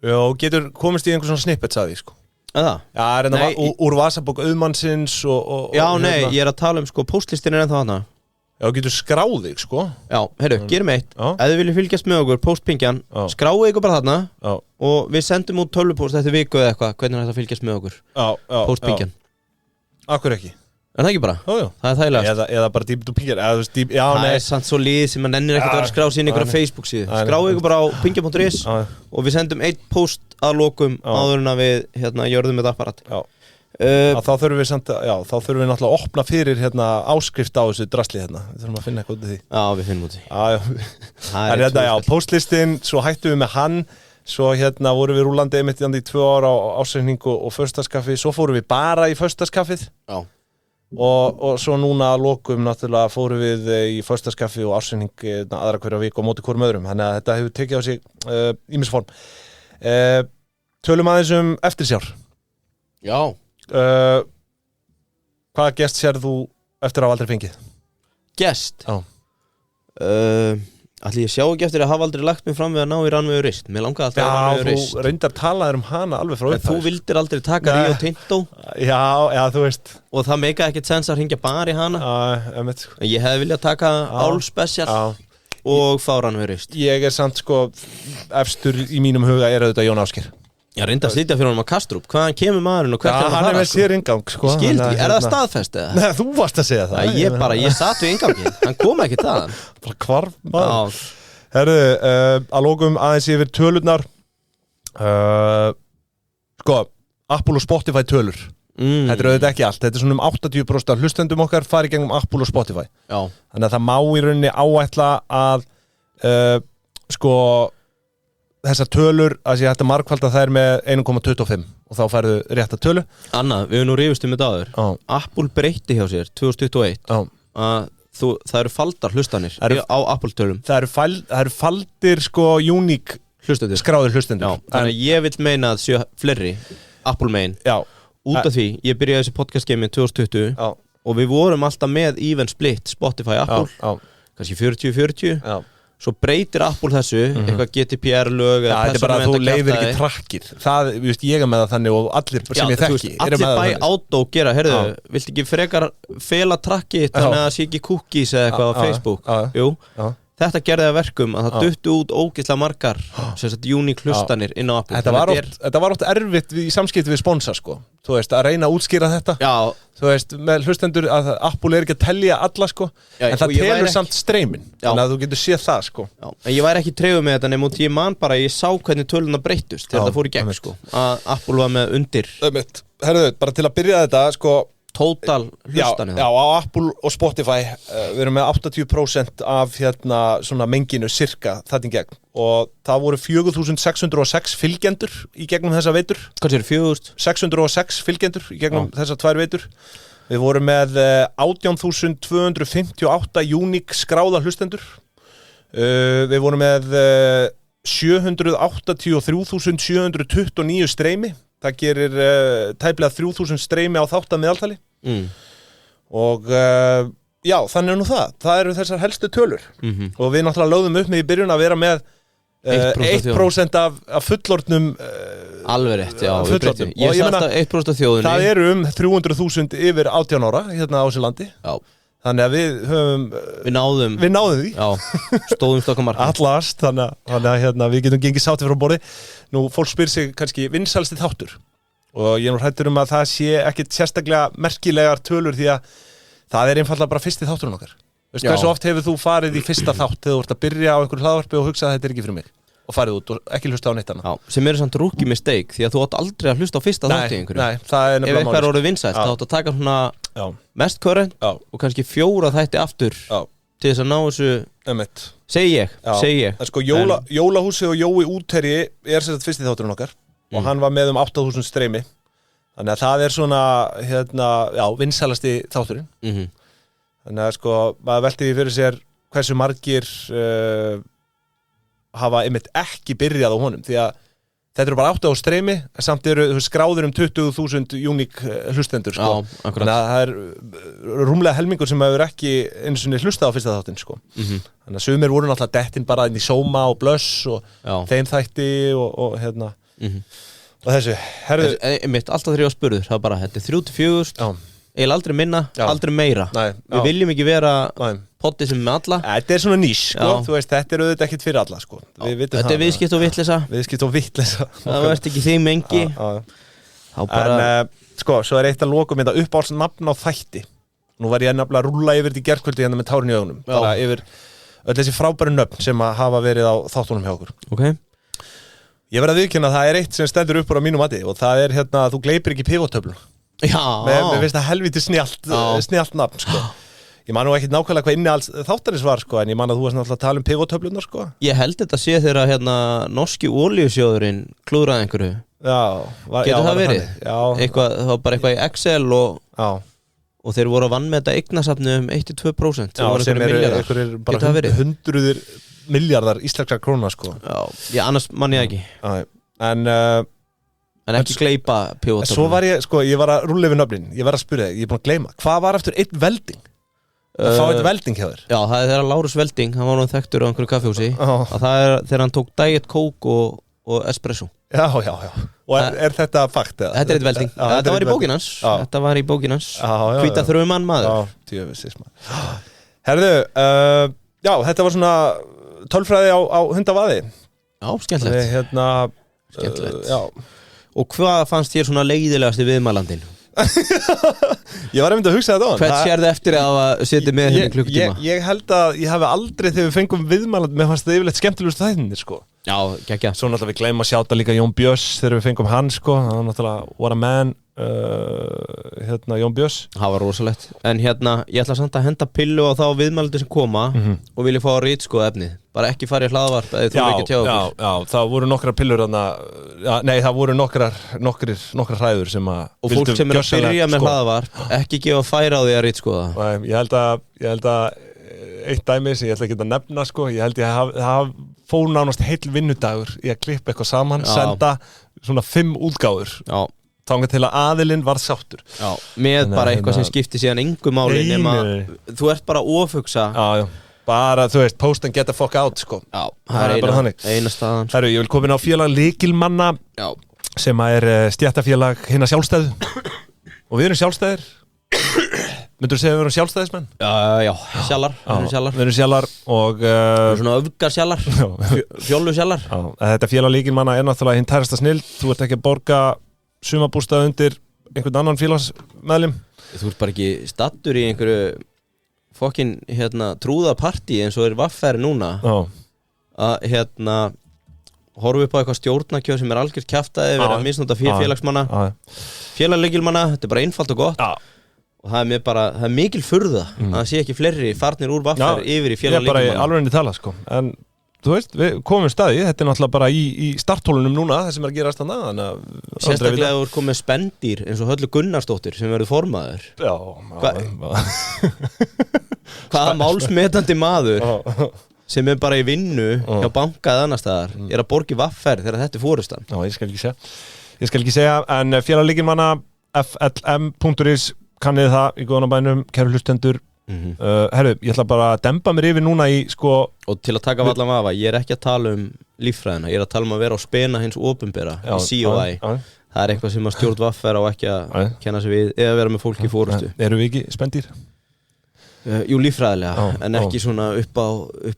Já, getur komist í einhver svona snippet, sagði ég sko. Það? Já, reynda úr vasabók auðmannsins og... Já, nei, ég að tala um sko, postlistin ennþá hana. Já, getur skráðið sko. Já, heyrðu, gerum eitt, ef þið viljið fylgjast með okkur, postpingjan, skráðu ykkur bara þarna og við sendum út tölvupost eftir viku eða eitthvað, hvernig þetta fylgjast með okkur. Postpingjan. Akkur ekki. En það ekki bara? Já. Það þægilegast. Eða bara dýpt og pingjar. Það samt svo líð sem mann ennir ekkert að vera skráð sín ykkur á Facebook síðu. Skráðu ykkur bara á pingja.is og við sendum 1 post að lokum áður en að við gjörðum þetta apparat. Þá þurfum við náttúrulega að opna fyrir áskrift á þessu drasli hérna. Við þurfum að finna eitthvað út af því. Já, við finnum út af því. Postlistin, svo hættum við með hann. Svo vorum við rúlandi einmitt í 2 ára á ársreikningu og föstudagskaffi. Svo fórum við bara í föstudagskaffið. Já. Og svo núna að lokum náttúrulega fórum við í föstudagskaffi og ársreikning aðra hverja viku á móti hvorum öðrum. Þannig að þetta hefur tekið á sig ýmis form. Tölum aðeins eftirsjár. Já. Hvaða gest sér þú eftir að hafa aldrei fengið? Gest? Já. Ætli ég sjá ekki eftir að hafa aldrei lagt mig fram við að ná í Rannveigu Rist. Mér langaði alltaf að Rannveigu Rist. Já, þú reyndar talaðir hana alveg frá upphafi. Þú vildir aldrei taka Rio Tinto. Já, þú veist. Og það meikaði ekkert sens að hringja bara í hana. Ég hefði viljað taka Ál Special og fá Rannveigu Rist. Ég samt sko, efstur í mínum huga auðvitað Jón Ásgeir. Ég reyndi að slítja fyrir honum á Kastrup. Hvaðan kemur maðurinn og hvert er hann er með sér ingang sko. Ég skildi ekki, er það staðfest eða? Nei, þú varst að segja það. Ég satt við ingangi, hann kom ekki þaðan. Bara hvarf maður. Herðu, að lókum aðeins yfir tölurnar. Sko, Apple og Spotify tölur. Þetta auðvitað ekki allt. Þetta svona 80% af hlustendum okkar fari gegnum Apple og Spotify. Já. Þannig að það má í rauninni áætla að sko þessar tölur, að ég hætti að margfalda þær með 1,25 og þá færðu rétta tölu. Anna, við höfum nú rifist um þetta áður. Apple breytti hjá sér 2021 að það eru faldar hlustanir á Apple tölum. Það eru faldir sko unique hlustendur. Skráðir hlustendur. Þannig að ég vil meina að séu fleiri Apple megin. Já. Út af því, ég byrjaði þessi podcast-game 2020 og við vorum alltaf með even split Spotify Apple. Kannski 40-40. Já. Svo breytir Apple þessu, eitthvað GDPR-lög þetta er bara að þú leifir ekki trakkir. Það, ég er með það þannig og allir sem ég þekki allir bæ auto gera, heyrðu, viltu ekki frekar fela trakkið þannig að það sé ekki cookies eða eitthvað á Facebook? Jú, þetta gerði að verkum að það duttu út ógeðslega margar unique hlustanir inn á Apple. Þetta var oft erfitt í samskipti við sponsa sko. Þú veist, að reyna að útskýra þetta. Já. Þú veist, með hlustendur að Apple er ekki að telja alla sko. Já, en það telur samt streymin. Þannig að þú getur séð það sko. Já. En ég væri ekki treyfuð með þetta nema út ég man bara, ég sá hvernig töluna breyttust þegar það fór í gegn sko. Að Apple var með undir. Herðu, bara til að byrja þetta sko. Total hlustanir. Já, á Apple og Spotify við erum með 80% af svona menginu cirka þetta í gegn og það voru 4.606 fylgjendur í gegnum þessa veitur. Hvað sér 4.606 fylgjendur í gegnum þessa 2 veitur. Við vorum með 18.258 unique skráða hlustendur. Við vorum með 783.729 streymi það gerir tæplega 3000 streymi á þátt að meðaltali og já, þannig nú það eru þessar helstu tölur og við náttúrulega lögðum upp með í byrjun að vera með 1% af fullorðnum alveg rétt, já, fullorðnum ég sagði alltaf 1% af þjóðinni það eru 300.000 yfir 18 ára hérna á þessu landi já. Þannig að við náðum því já, stóðumst okkar markmið allast, þannig að hérna, við getum gengið sátti frá borði nú fólk spyr sig kannski vinsælsti þáttur og ég er nú hræddur að það sé ekkit sérstaklega merkilegar tölur því að það er einfallega bara fyrsti þátturinn okkar veistu hversu oft hefur þú farið í fyrsta þátt þegar þú ert að byrja á einhverju hlaðvarpi og hugsa að þetta er ekki fyrir mig og farið út og ekki hlusta á neitt annað sem eru samt rookie mistake því að þú átt aldrei að hlusta á fyrsta þátt í einhverju nei, það er ef eitthvað er orðið vinsælt þá átt að taka svona mest current og kannski 4 þætti aftur til þess að ná þessu segi ég sko, Jólahúsi og Jói Útherji er sem sagt fyrsti þátturinn okkar og hann var með 8.000 streymi þannig að það er svona hérna, vinsælasti þátturinn þannig að sko, maður velti því fyrir sér hversu margir hafa einmitt ekki byrjað á honum því að þetta eru bara 8 á streymi samt eru skráður 20.000 uník hlustendur sko. Þannig að það er rúmlega helmingur sem hefur ekki einu sinni hlustað á fyrsta þáttinn sko. Þannig að sumir voru náttúrulega dettinn bara inn í Sóma og Blöss og þeim þætti og hérna og þessu einmitt, alltaf þegar ég var spurður það var bara, þetta er 3-4 eiginlega aldrei minna, aldrei meira við viljum ekki vera poddið sem með alla þetta er svona nýs, sko, þú veist, þetta er auðvitað ekkert fyrir alla sko. Þetta er viðskipt og vitleysa það verðst ekki þeim engi en sko, svo er eitt að lokum þetta uppáhaldsnafn á þætti nú var ég nefnilega að rúlla yfir þetta í gærkvöldi hérna með tárin í augunum bara yfir öll þessi frábæru nöfn sem að hafa verið á þáttunum hjá okkur ég verð að viðurkenna að það er eitt sem stendur upp á mínu mati og það er hérna að þú gleypir ekki pivotöflu mér finnst það helviti snjallt nafn sko. Ég man nú ekkert nákvæmlega hvað inni alls þáttarins var sko, en ég man að þú varst náttúrulega að tala pivotöflunar sko. Ég held þetta sé þegar hérna norski olíusjóðurinn klúðraði einhverju getur það verið? Eitthvað, það var bara eitthvað í Excel og þeir voru að vanmeta eignasafni 1-2% sem eru bara 100 miljardar íslenskra króna sko. Já, annars man ég ekki en ekki gleypa pivotöfluna. Svo var ég, sko, ég var að rúlla yfir nöfnin, ég var að spyrja þig, ég er búin að gleyma. Hvað var eftir einn velding? Að fá eitt velding hjá þér? Já, það er þegar Lárus Velding, hann var nú þekktur á einhverju kaffihúsi, að það er þegar hann tók Diet Coke og Espresso. Já. Og er þetta fakt? Þetta er eitt velding. Þetta var í bókin hans. Hvíta þrjumann maður. Já, tjöfisins maður. Herðu, já, þetta var svona tölfræði á hundavaði. Já, skemmtilegt. Skemmtilegt. Og hvað fannst þér svona leiðilegast í viðmælandin? Ég var einmitt að hugsa þetta á hann. Hvert sérðu eftir að setja með henni klukkutíma? Ég held að ég hafi aldrei þegar við fengum viðmælandi, mér fannst það yfirleitt skemmtilegust þættinir sko. Já, geggja. Svo náttúrulega við gleymum að sjáta líka Jón Björns þegar við fengum hann sko. Það var náttúrulega What a Man, Jón Björns. Það var rosalegt. En hérna, ég ætla samt að henda pillu á þá viðmælandi sem koma og vilja fá að rítskoða efnið. Bara ekki fara í hlaðvarp eða þú ekki tjá okkur. Já, það voru nokkrar pillur þarna, nei, það voru nokkrar hræður sem að og fólk sem er að byrja með hlaðvarp ekki gefa færa á því að rítskoða. Ég held að eitt dæmi sem ég ætla ekki að nefna sko, ég held það fór nánast heill vinnudagur í að klippa eitthvað saman, senda svona 5 útgáfur. Já. Þangað til að aðilinn varð sáttur. Já, með bara eitthvað sem skiptir síðan engu máli nema þú ert bara að ofhugsa. Já. Bara, þú veist, post and get the fuck out, sko. Já, það er bara eina staðan. Herru, ég vil koma inn á félag lykilmanna sem er stéttarfélag hinna sjálfstæðu. Og við erum sjálfstæðir. Myndur þú segja að við erum sjálfstæðismenn? Já, sjallar. Við erum sjallar og við erum svona öfgarsjallar, fjólusjallar. Já, þetta félag lykilmanna er náttúrulega hinn tærasta snill. Þú ert ekki að borga sumarbústað undir einhvern annan félagsmeðlim. Þú ert bara ekki stattur í einhverju fokkin trúðapartí eins og er vaffæri núna að horfa upp á eitthvað stjórnarkjöf sem er algjört kjaftaði verið að misnota félagsmanna félagleikilmanna, þetta er bara einfalt og gott og það er það er mikil furða að það sé ekki fleiri farnir úr vaffæri yfir í félagleikilmanna. Ég er bara alveg enn í tala sko, en þú veist, við komum staði, þetta er náttúrulega bara í starthólunum núna, það sem er að gerast þarna. Sérstaklega þú er komið spendýr eins og Höllu Gunnarsdóttir sem verður formaður. Já, hvaða málsmetandi maður sem er bara í vinnu hjá banka eða annar staðar er að borga í vaffer þegar þetta er fórustan. Já, ég skal ekki segja. Ég skal ekki segja, en félagleikirmanna flm.is kannið það í góðanabænum, kæru hlustendur. Herru, ég ætla bara að demba mér yfir núna í sko. Og til að taka vallan vafa, ég ekki að tala líffræðina, ég að tala að vera á spena hins opinbera í COI. Það eitthvað sem að stjórn vaffar á ekki að kenna sig við eða vera með fólk í fórustu. Erum við ekki spendýr? Jú, líffræðilega, en ekki svona upp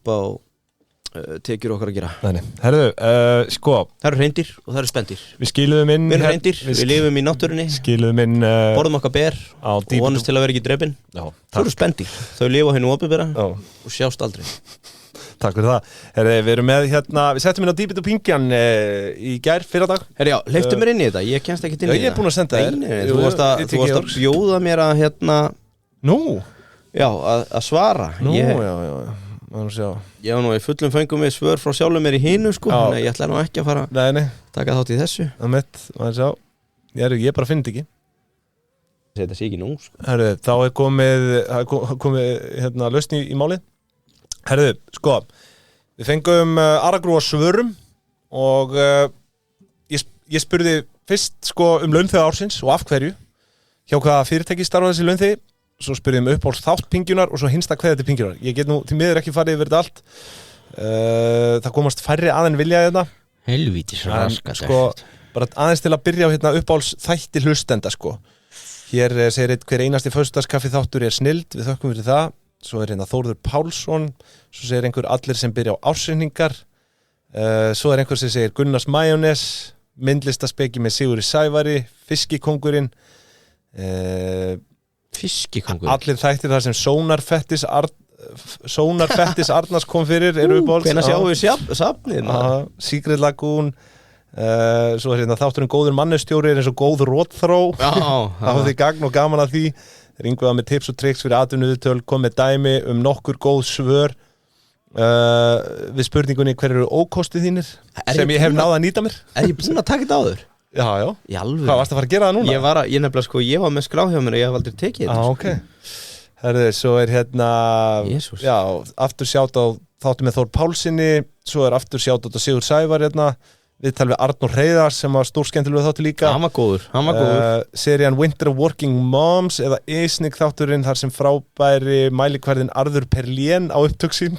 á tekjur okkar að gera. Nei. Herðu, sko. Það eru hreindýr og það eru spendýr. Við skiluðum inn. Við erum hreindýr, við lifum í náttúrunni. Skiluðum inn. Borðum okkar ber og vonumst til að vera ekki drepin. Svo eru spendýr. Þau lifa á hinu opinbera og sjást aldrei. Takk fyrir það. Herðu, við erum með hérna, við settum inn á Dýbit og Pingjan í gær, fyrradag. Herðu, já, hleyptu mér inn í þetta. Ég kemst ekki inn í þetta. Ég búinn að senda þér. Þú varst að bjóða mér að hérna. Nú? Já, að svara. Nú, já. Ég var nú í fullum fengum við svör frá sjálfum mér í hinu sko, þannig að ég ætla nú ekki að fara taka þátt í þessu. Það mitt, ég bara finn þetta ekki. Þetta sé ekki nú sko. Herðu, þá komið hérna lausn í málið. Herðu, sko, við fengum aragrúa svörum og ég spurði fyrst sko launþega ársins og af hverju, hjá hvaða fyrirtæki starfa þessi launþegi. Svo spurðum við uppáhalds þáttpingjunar og svo hinsta kveðið til pingjunar. Ég get nú til miður ekki farið yfir þetta allt. Það komast færri aðeins vilja þetta. Helvítis raskat. Sko, bara aðeins til að byrja á hérna uppáhalds þætti hlustenda sko. Hér segir hver einasti föstudagskaffi þáttur snilld, við þökkum fyrir það. Svo hérna Þórður Pálsson. Svo segir einhver allir sem byrja á ársynningar. Svo einhver sem segir Gunnars Majónes, myndlistaspeki með Sigurði Sævari, Fiskikóngurinn. Fiskikongur. Allir þættir þar sem Sónarfettis Arnars kom fyrir eru uppáhalds. Hvenær sjáum við safnið? Secret Lagoon. Svo hérna þátturinn góður mannustjóri eins og góð rótþró. Það hafði gagn og gaman að því. Ringvaða með tips og tricks fyrir atvinnuviðtöl, kom með dæmi nokkur góð svör við spurningunni hver eru ókostið þínir sem ég hef náð að nýta mér. Ég búinn að taka þetta áður? Já. Hvað varst að fara að gera það núna? Ég nefnilega sko, ég var með skrá hjá mér og ég hef aldrei tekið þetta. Ok. Herðu, svo hérna, Jesus. Já, aftur sjátt á þáttu með Þór Pálssyni, svo aftur sjátt á Sigurð Sævar hérna, viðtal við Arnór Hreiðars sem var stórskemmtilegur þáttu líka. Hann var góður. Serían Winter of Working Moms eða Isnik þátturinn þar sem frábæri mælikvarðin Arður Perlén á upptök sín.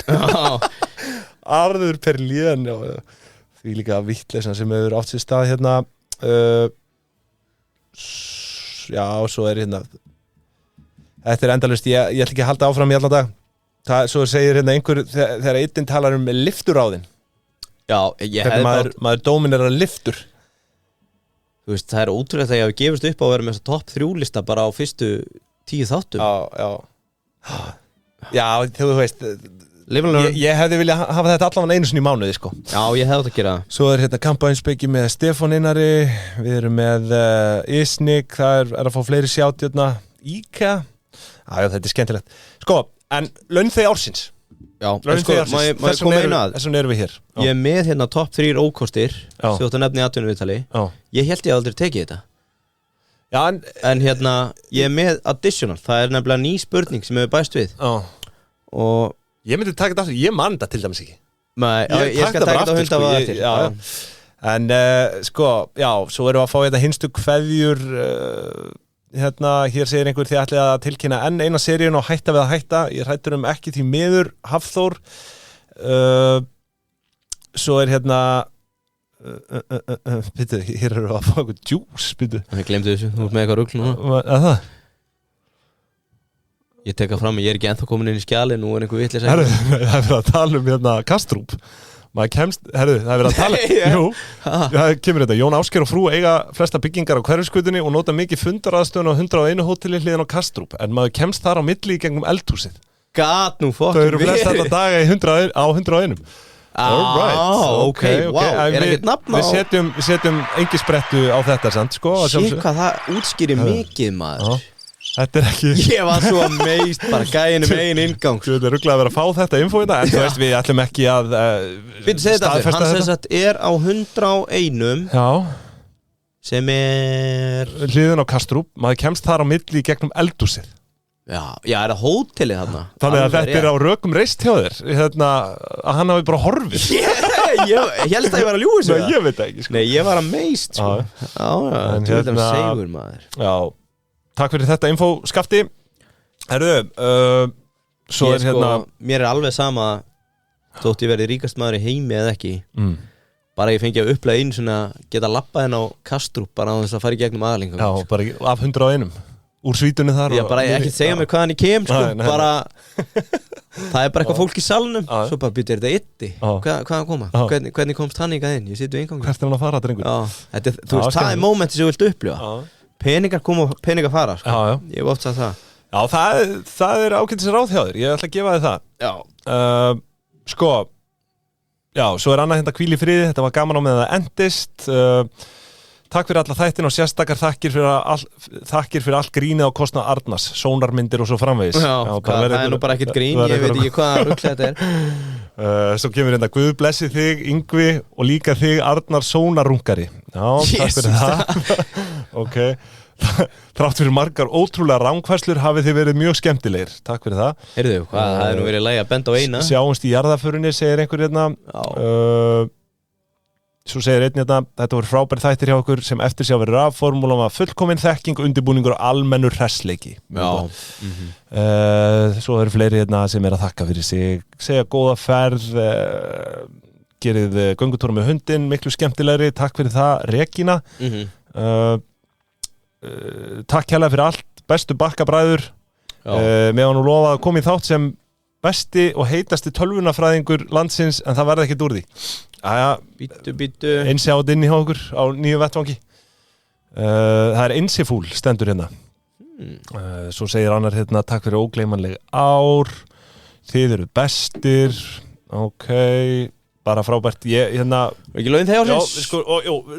Arður Perlén, já. Því líka vittleysan sem hefur átt sér stað hérna. Já, svo hérna þetta endalaust, ég ætla ekki að halda áfram í allan dag. Svo segir hérna einhver þegar einn talar lifturáðin. Já, maður dóminerar liftur. Þú veist, það ótrúlegt að ég hef gefist upp á að vera með þessa topp 3 lista bara á fyrstu 10 þáttum. Já, þú veist Ég hefði viljað hafa þetta allavega einu sinni í mánuði sko. Já, ég hefði átt að gera það. Svo hérna kampænsbyggi með Stefán Einari. Við erum með Isnik. Það er að fá fleiri sjátt hérna. IKEA. Já, þetta skemmtilegt. Sko, en launþegi ársins. Já, sko, má ég koma einu að? Þessum erum við hér. Já. Ég með hérna topp 3 ókostir sem þú ætti að nefna í atvinnuviðtali. Ég held ég aldrei tekið þetta. Já, en hérna, ég með additional. Það nefnilega ný spurning sem hefur bæst við. Og ég myndi taka þetta aftur, ég man þetta til dæmis ekki. Nei, ég skal taka þetta 100 af eftir. Já. En sko, já, svo erum við að fá þetta hinstu kveðjur hérna, hér segir einhver þið ætlið að tilkynna enn eina seríun og hætta við að hætta. Ég hrættur ekki því miður, Hafþór. Svo hérna býttu, hér erum við að fá eitthvað djús, býttu. Ég glemdi þessu, þú ert með eitthvað rugl núna. Það? Ég tek að fram, ég ekki ennþá komin inn í skjali, nú einhver vitleis. Það er verið að tala hérna Kastrup. Maður kemst, það er verið að tala. Jú, það kemur þetta. Jón Ásgeir og frú eiga flesta byggingar á Hverfisgötunni og nota mikið fundaraðstöðun á 101 hóteli hliðin á Kastrup. En maður kemst þar á milli í gegnum eldhúsið. Gat nú fokkin við. Þau eru flest þetta daga á 101. Ok, wow, er ekkert nafn á. Við setjum engisbrettu á þetta, sant, sko. Sér hvað það útskýrir mikið, maður. Þetta er ekki. Ég var svo meist bara gæinu með einn inngang. Þetta er rugglega að vera að fá þetta info þetta. En þú veist, við ætlum ekki að staðfesta þetta. Hann sem sagt er á 101. Já. Sem er hliðin á Kastrup. Maður kemst þar á milli í gegnum eldhúsið. Já, er það hótelið þarna? Þannig að þetta er á rökum reist hjá þér. Hérna, að hann hafi bara horfið. Ég held að ég var að ljúga sig. Nei, ég veit ekki, sko. Nei, ég var að meist, sko. Já, þú veit að segur, maður. Já, takk fyrir þetta info, Skafti. Herðu, svo mér alveg sama þótt ég verði ríkast maður í heimi eða ekki. Bara ég fengi að upplega einu svona geta lappað henn á Kastrup bara á þess að fara í gegnum aðalingum. Já, bara af 101 úr svítunni þar. Já, bara ekki segja mér hvaðan ég kem, sko. Bara, það er bara eitthvað fólk í salnum. Svo bara byrjar þetta ytti. Hvaðan koma? Hvernig komst hann ykkar inn? Ég sitt við eingangur. Hvert er hann að fara, drengur? Já, þú veist, það er mómenti sem þú vilt upplifa. Peningar koma og peningar fara, sko. Ég hef oft sagt það. Já, það er ágætis ráð hjá þér. Ég ætla að gefa þér það. Já. Sko, já, svo er annað hérna hvíl í friði, þetta var gaman á með það endist. Takk fyrir alla þættin og sérstakar þakkir fyrir allt grínið á kostnað Arnars, sónarmyndir og svo framvegis. Já, það er nú bara ekkert grín, ég veit ekki hvaða rugl þetta er. Svo kemur hérna, Guð blessi þig, Yngvi, og líka þig, Arnar sónarungari. Já, takk fyrir það. Ok. Þrátt fyrir margar ótrúlega rangfærslur hafið þið verið mjög skemmtilegir. Takk fyrir það. Heyrðu, það hefði nú verið lægi að benda á eina. Sjáumst í jarðarförinni, segir einhver hérna. Svo segir einn hérna, þetta voru frábæri þættir hjá okkur sem eftir sjá verið rafformúlan var fullkomin þekking, undirbúningur og almennur hressleiki. Svo eru fleiri hérna sem er að þakka fyrir sig, segja góða ferð, gerið göngutúra með hundinn, miklu skemmtilegri, takk fyrir það, Regína. Takk hérlega fyrir allt, bestu bakkabræður, með hann og lofað að koma í þátt sem besti og heitasti tölvunafræðingur landsins, en það verði ekkert úr því. Bítu. Einsjátt inn í hjá okkur á nýju vettvangi. Það er einsifúl stendur hérna. Svo segir annar hérna, takk fyrir ógleymanleg ár, þið eru bestir. Ok, bara frábært. Ég hérna ekki laun þegar ársins? Já, sko,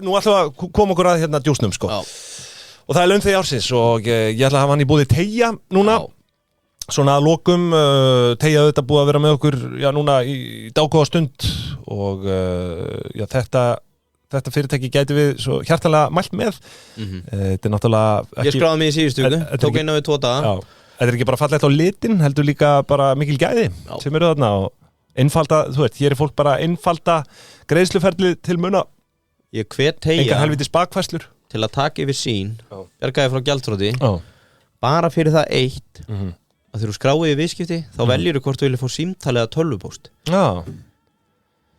nú ætlum við að koma okkur að hérna djúsnum, sko. Og það er laun þegar ársins og ég ætla að hafa hann í búði Teygja núna. Svona að lokum, Teygja auðvitað búið að vera með okkur núna í dágóða stund og þetta fyrirtæki gæti við svo hjartalega mælt með. Þetta er náttúrulega ekki... Ég skráði mig í síðustu viku, tók inn á við 2 daga. Þetta er ekki bara fallegt á litin, heldur líka bara mikil gæði sem eru þarna og einfalda, þú veit, hér er fólk bara einfalda greiðsluferli til muna. Ég hvet Teygja engar helvitis bakfærslur til að taka yfir sín, bjargaði frá gjaldþroti, bara fyrir það eitt að þegar þú skráið í viðskipti þá veljur þú hvort þú vilja fá símtalið að tölvupóst.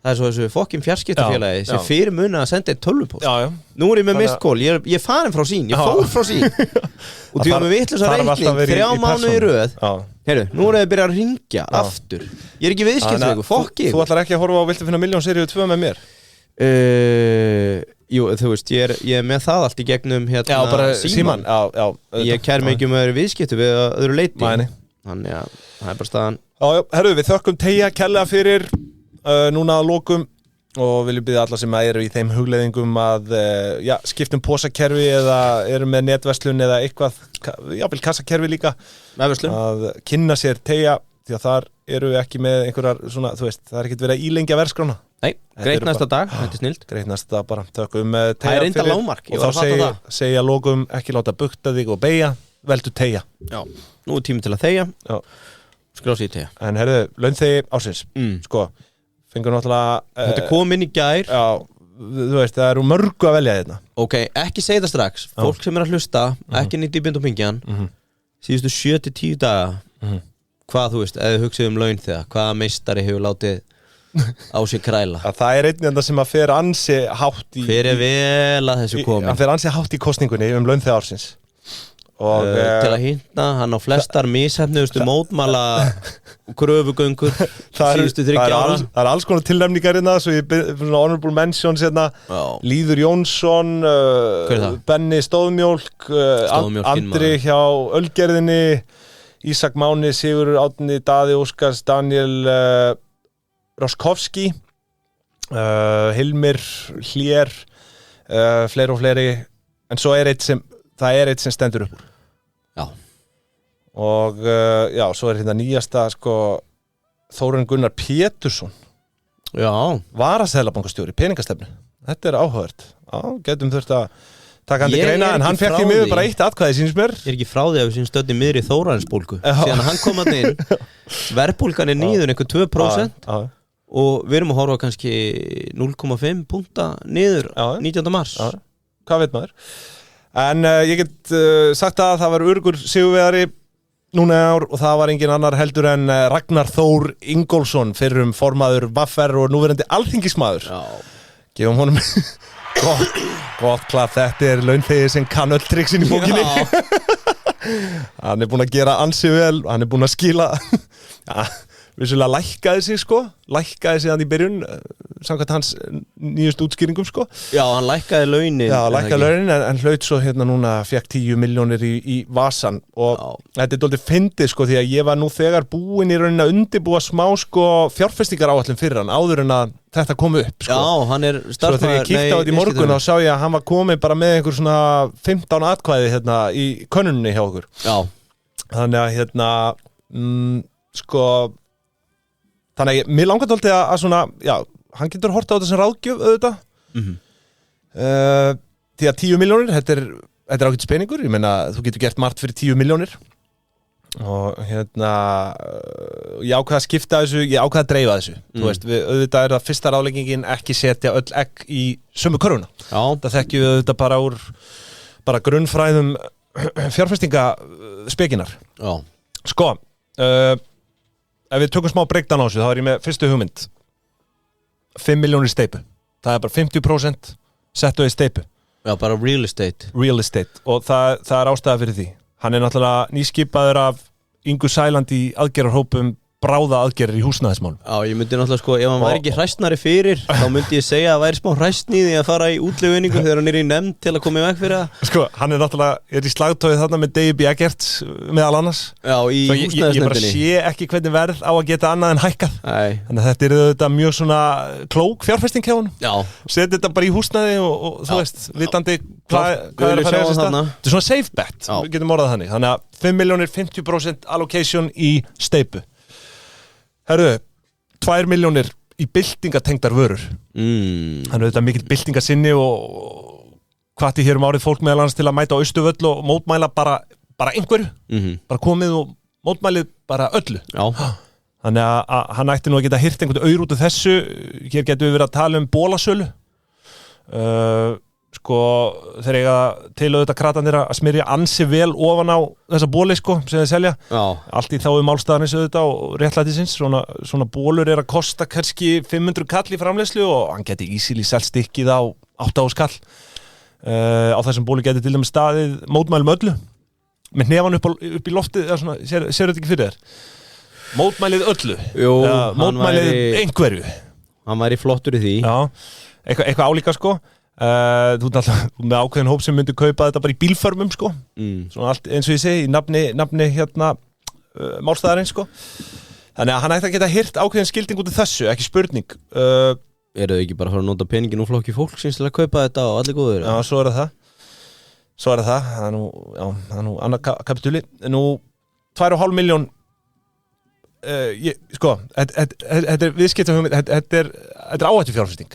Það er svo þessu fokkin fjarskiptafélagi sem fyrir muna að senda einn tölvupóst. Nú er ég með mist call, ég er farin frá sín, ég fór frá sín og þú var með vitlausa reikning 3 mánuði í röð. Heyrðu, nú er það að byrja að ringja aftur. Ég er ekki viðskiptafélagi, fokki. Þú ætlar ekki að horfa á Viltu finna milljón seríu 2 með mér? Jú, þú veist, ég er með það allt í gegnum hérna síman. Ég kæri mig ekki um öðru viðskipti við öðru leiti. Þannig að það er bara staðan. Herru, við þökkum Teygja kærlega fyrir núna að lokum og viljum biðja alla sem eru í þeim hugleiðingum að skiptum posakerfi eða eru með netverslun eða eitthvað, jáfnvel kassakerfi líka, að kynna sér Teygja, því að þar eru við ekki með einhverjar svona, þú veist, það er ekkert verið að ílengja verðskrána. Nei, greit næsta dag, þetta er snilt. Greit næsta dag bara, þökkum Teygja það er enda lágmark, og þá segja lokum ekki láta bukta þig og beygja, veldu Teygja. Já, nú er tími til að þegja, skrá sig í Teygja. En herðu, launþegi ársins, sko, fengur náttúrulega... Þetta kom inn í gær. Já, þú veist, það eru mörgu að velja þetta. Ok, ekki segja það strax, fólk sem er að hlusta, ekki nýtt í bind og pingjan, síðustu 7-10 daga, hvað þú veist, ef þið hugsið laun þegar, hvaða meistari hefur látið á sig kræla. Það er einn enda sem að fer ansi hátt í... Fyrir vel að þessu komi. Hann fer ansi hátt í kosningunni launþega ársins. Og, til að hinta, hann á flestar mishefnuðustu mótmæla kröfugöngur síðustu 3 ára. Það er alls konar tilnefningar hérna, svo ég svona honorable mentions hérna, Lýður Jónsson, Benni Stóðmjólk, Andri hjá Ölgerðinni, Ísak Máni, Sigurður Árni, Daði Óskars, Daniel Roskovski, Hilmir Hlér, fleiri og fleiri, en svo er það er eitt sem stendur upp úr. Já. Og svo er hérna nýjasta sko Þórarinn Gunnar Pétursson. Já. Varaseðlabankastjóri, peningastefnu. Þetta er áhugavert. Já, getum þurft að taka hann til greina, en hann fekk í miður bara 1 atkvæði síns mér. Ég er ekki frá því að við sín stödd í miðri Þórarinsbólgu. Síðan hann kom hann inn, verðbólgan er niður einhver 2%. og við erum að horfa kannski 0,5 punkta niður 19. mars. Já, hvað veit maður? En ég get sagt að það var örgur sigurvegari núna í ár og það var engin annar heldur en Ragnar Þór Ingólfsson, fyrrum formaður VFR og núverandi alþingismaður. Gefum honum gott klapp, þetta launþegi sem kann öll triksin í bókinni. Hann búinn að gera ansi vel, hann búinn að skila vissulega lækkaði sig lækkaði sig hann í byrjun samkvæmt hans nýjustu útskýringum Já, hann lækkaði launin Já, lækkaði launin en hlaut svo núna fekk 10 milljónir í vasan og þetta dálítið fyndið því að ég var nú þegar búinn í rauninni að undirbúa smá fjárfestingaráætlun fyrir hann áður en að þetta kom upp Já, hann starfsmaður Svo þegar ég kíkti á þetta í morgun þá sá ég að hann var komið bara með einhver svona 15 atkvæði í könnuninni hjá okkur Já Þannig að Þannig að mér langar dálítið að svona, já, hann getur horta á þetta sem ráðgjöf auðvitað því að 10 milljónir, þetta er ágætis peningur, ég meina þú getur gert margt fyrir 10 milljónir og ég ákvað að skipta þessu, ég ákvað að dreifa þessu þú veist, auðvitað það fyrsta ráðleggingin ekki setja öll egg í sömu körfuna það þekkjum við auðvitað bara úr grunnfræðum fjárfestingaspekinar ef við tökum smá breakdown á þessu, þá er ég með fyrstu hugmynd 5 milljónir í steipu það er bara 50% settu í steipu Já, bara real estate og það er ástæða fyrir því hann er náttúrulega nýskipaður af Ingu Sæland í aðgerðarhópum bráða aðgerðir í húsnæðismálum Já, ég myndi náttúrulega ef hann væri ekki hræstnari fyrir þá myndi ég segja að væri smá hræstni í því að fara í útleguningu þegar hann í nefnd til að koma í veg fyrir það hann er náttúrulega í slagtóið þarna með Davy B. Eggert meðal annars Já, í húsnæðisnefndinni Ég bara sé ekki hvernig verð á að geta annað en hækkað Þannig að þetta auðvitað mjög svona klók fjárfesting hjá honum Setja þetta bara í húsnæði og þú veist, vitandi hvað er að fara þessi stað Þetta er svona safe bet, við getum orðað þannig Þannig að 5 milljónir, 50% allocation í steipu Herru, 2 milljónir í byltingatengdar vörur Þannig að þetta er mikill byltingasinni og hvati hér árið fólk meðal annars til að mæta á Austurvöll og mótmæla bara einhverju bara komið og mótmælið bara öllu Þannig að hann ætti nú að geta hirt einhvern auður út af þessu Hér getum við verið að tala um bólasölu þeir eiga til auðvitað kratanir að smyrja ansi vel ofan á þessa bóli sem þeir selja allt í þá málstaðarins auðvitað og réttlætisins svona bólur er að kosta kannski 500 kall í framleiðslu og hann geti easily selt stykkið á 8.000 kall á þessum bóli geti til dæmis staðið mótmælum öllu með hnefan upp í loftið sér þetta ekki fyrir þér mótmælið öllu mótmælið einhverju hann væri flottur í því eitthvað álíka þú ert alltaf með ákveðin hóp sem myndi kaupa þetta bara í bílförmum svona allt eins og ég segi í nafni málstæðarins þannig að hann ætti að geta hirt ákveðin skilding út af þessu, ekki spurning Eru þau ekki bara að fara að nota peningin úr flokki fólksins til að kaupa þetta og allir góður? Já, svo er það það er nú annar kapitúli nú 2,5 milljón þetta er viðskiptahugmynd þetta er áhættu fjárfesting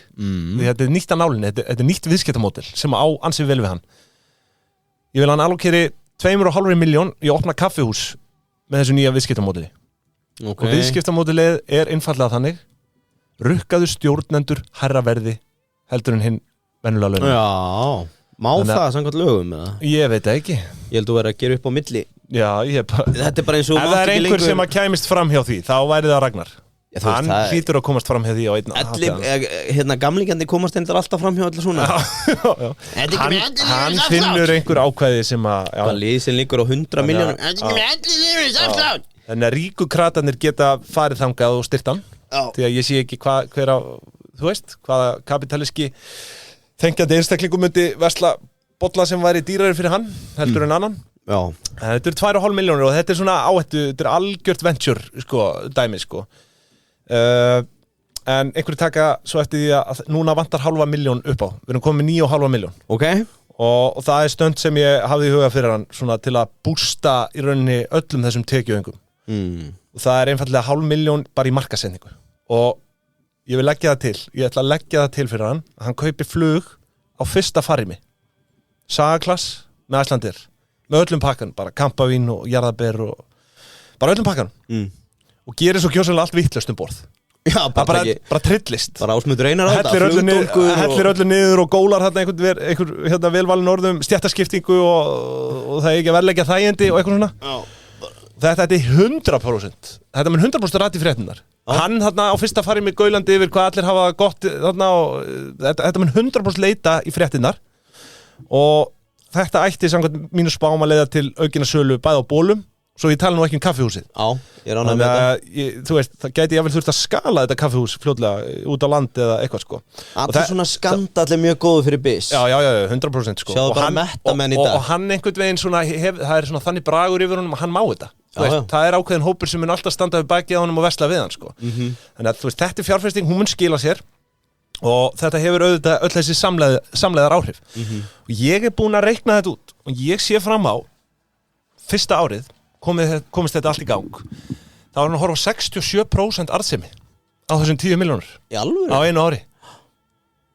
þetta er nýtt að nálinni, þetta er nýtt viðskiptamódel sem á ansið vel við hann ég vil hann allokeri 2,5 milljón í að opna kaffihús með þessu nýja viðskiptamódeli og viðskiptamódelið er einfallega þannig rukkaðu stjórnendur hærra verði heldur en hinn venjulega launum Já, má það samkvæmt lögum eða? Ég veit ekki Ég held að vera að gera upp á milli Já, Þetta er bara eins og ef það er einhver sem að kæmist fram hjá því þá væri það Ragnar hann hlýtur að komast fram hjá því á einn gamlingjandi komast einnig alltaf fram hjá allir svona hann finnur einhver ákvæði sem að lið sem liggur á 100 miljónum þannig að ríku kratarnir geta farið þangað og styrt hann því að ég sé ekki hvaða kapitaliski þengjandi einstaklingum myndi versla bolla sem væri dýrari fyrir hann heldur en annan þetta 2,5 milljónir og þetta er svona áhættu þetta er algjört venture dæmi en einhverju taka svo eftir því að núna vantar 0,5 milljón upp á við erum komið 9,5 milljón og það er stönd sem ég hafði í huga fyrir hann svona til að bústa í rauninni öllum þessum tekjuöngum og það er einfallega 0,5 milljón bara í markasetningu og ég vil leggja það til ég ætla að leggja það til fyrir hann að hann kaupi flug á fyrsta farimi Sagaklass með Icelandair með öllum pakkan, bara kampavín og jarðaber og bara öllum pakkan og gerir svo kjósanlega allt vitlaust borð Já, bara trillist. Bara Ásmundur Einar hellir öllu niður og gólar einhver velvalin orðum stjættaskiptingu og það ekki að verðleggja þægindi og eitthvað svona. Já. Þetta er 100%. Þetta mun 100% rætt í fréttinnar. Hann þarna á fyrsta fari með gaulandi yfir hvað allir hafa gott þarna og þetta mun 100% leita í fréttinnar og þetta ætti samkvæmt mínu spám að leiða til aukina sölu bæði á bólum, svo ég tala nú ekki um kaffihúsið. Já, ég er ánægður með þetta. Þú veist, það gæti ég vel þurft að skala þetta kaffihús fljótlega út á land eða eitthvað sko. Alltaf svona skandall er mjög góður fyrir BIS. Já, 100% sko. Sjáðu bara mettamenn í dag. Og hann einhvern veginn svona, það er svona þannig bragur yfir honum að hann má þetta. Veist, það er ákveðin hópur sem mun alltaf standa við bakið á honum og versla við hann sko. Þannig að þú veist, þetta er fjárfesting, hún mun skila sér og þetta hefur auðvitað öll þessi samleiðar áhrif. Og ég er búinn að reikna þetta út og ég sé fram á fyrsta árið komist þetta allt í gang. Það var hann að horfa 67% arðsemi á þessum 10 milljónur í alvöru? Á einu ári.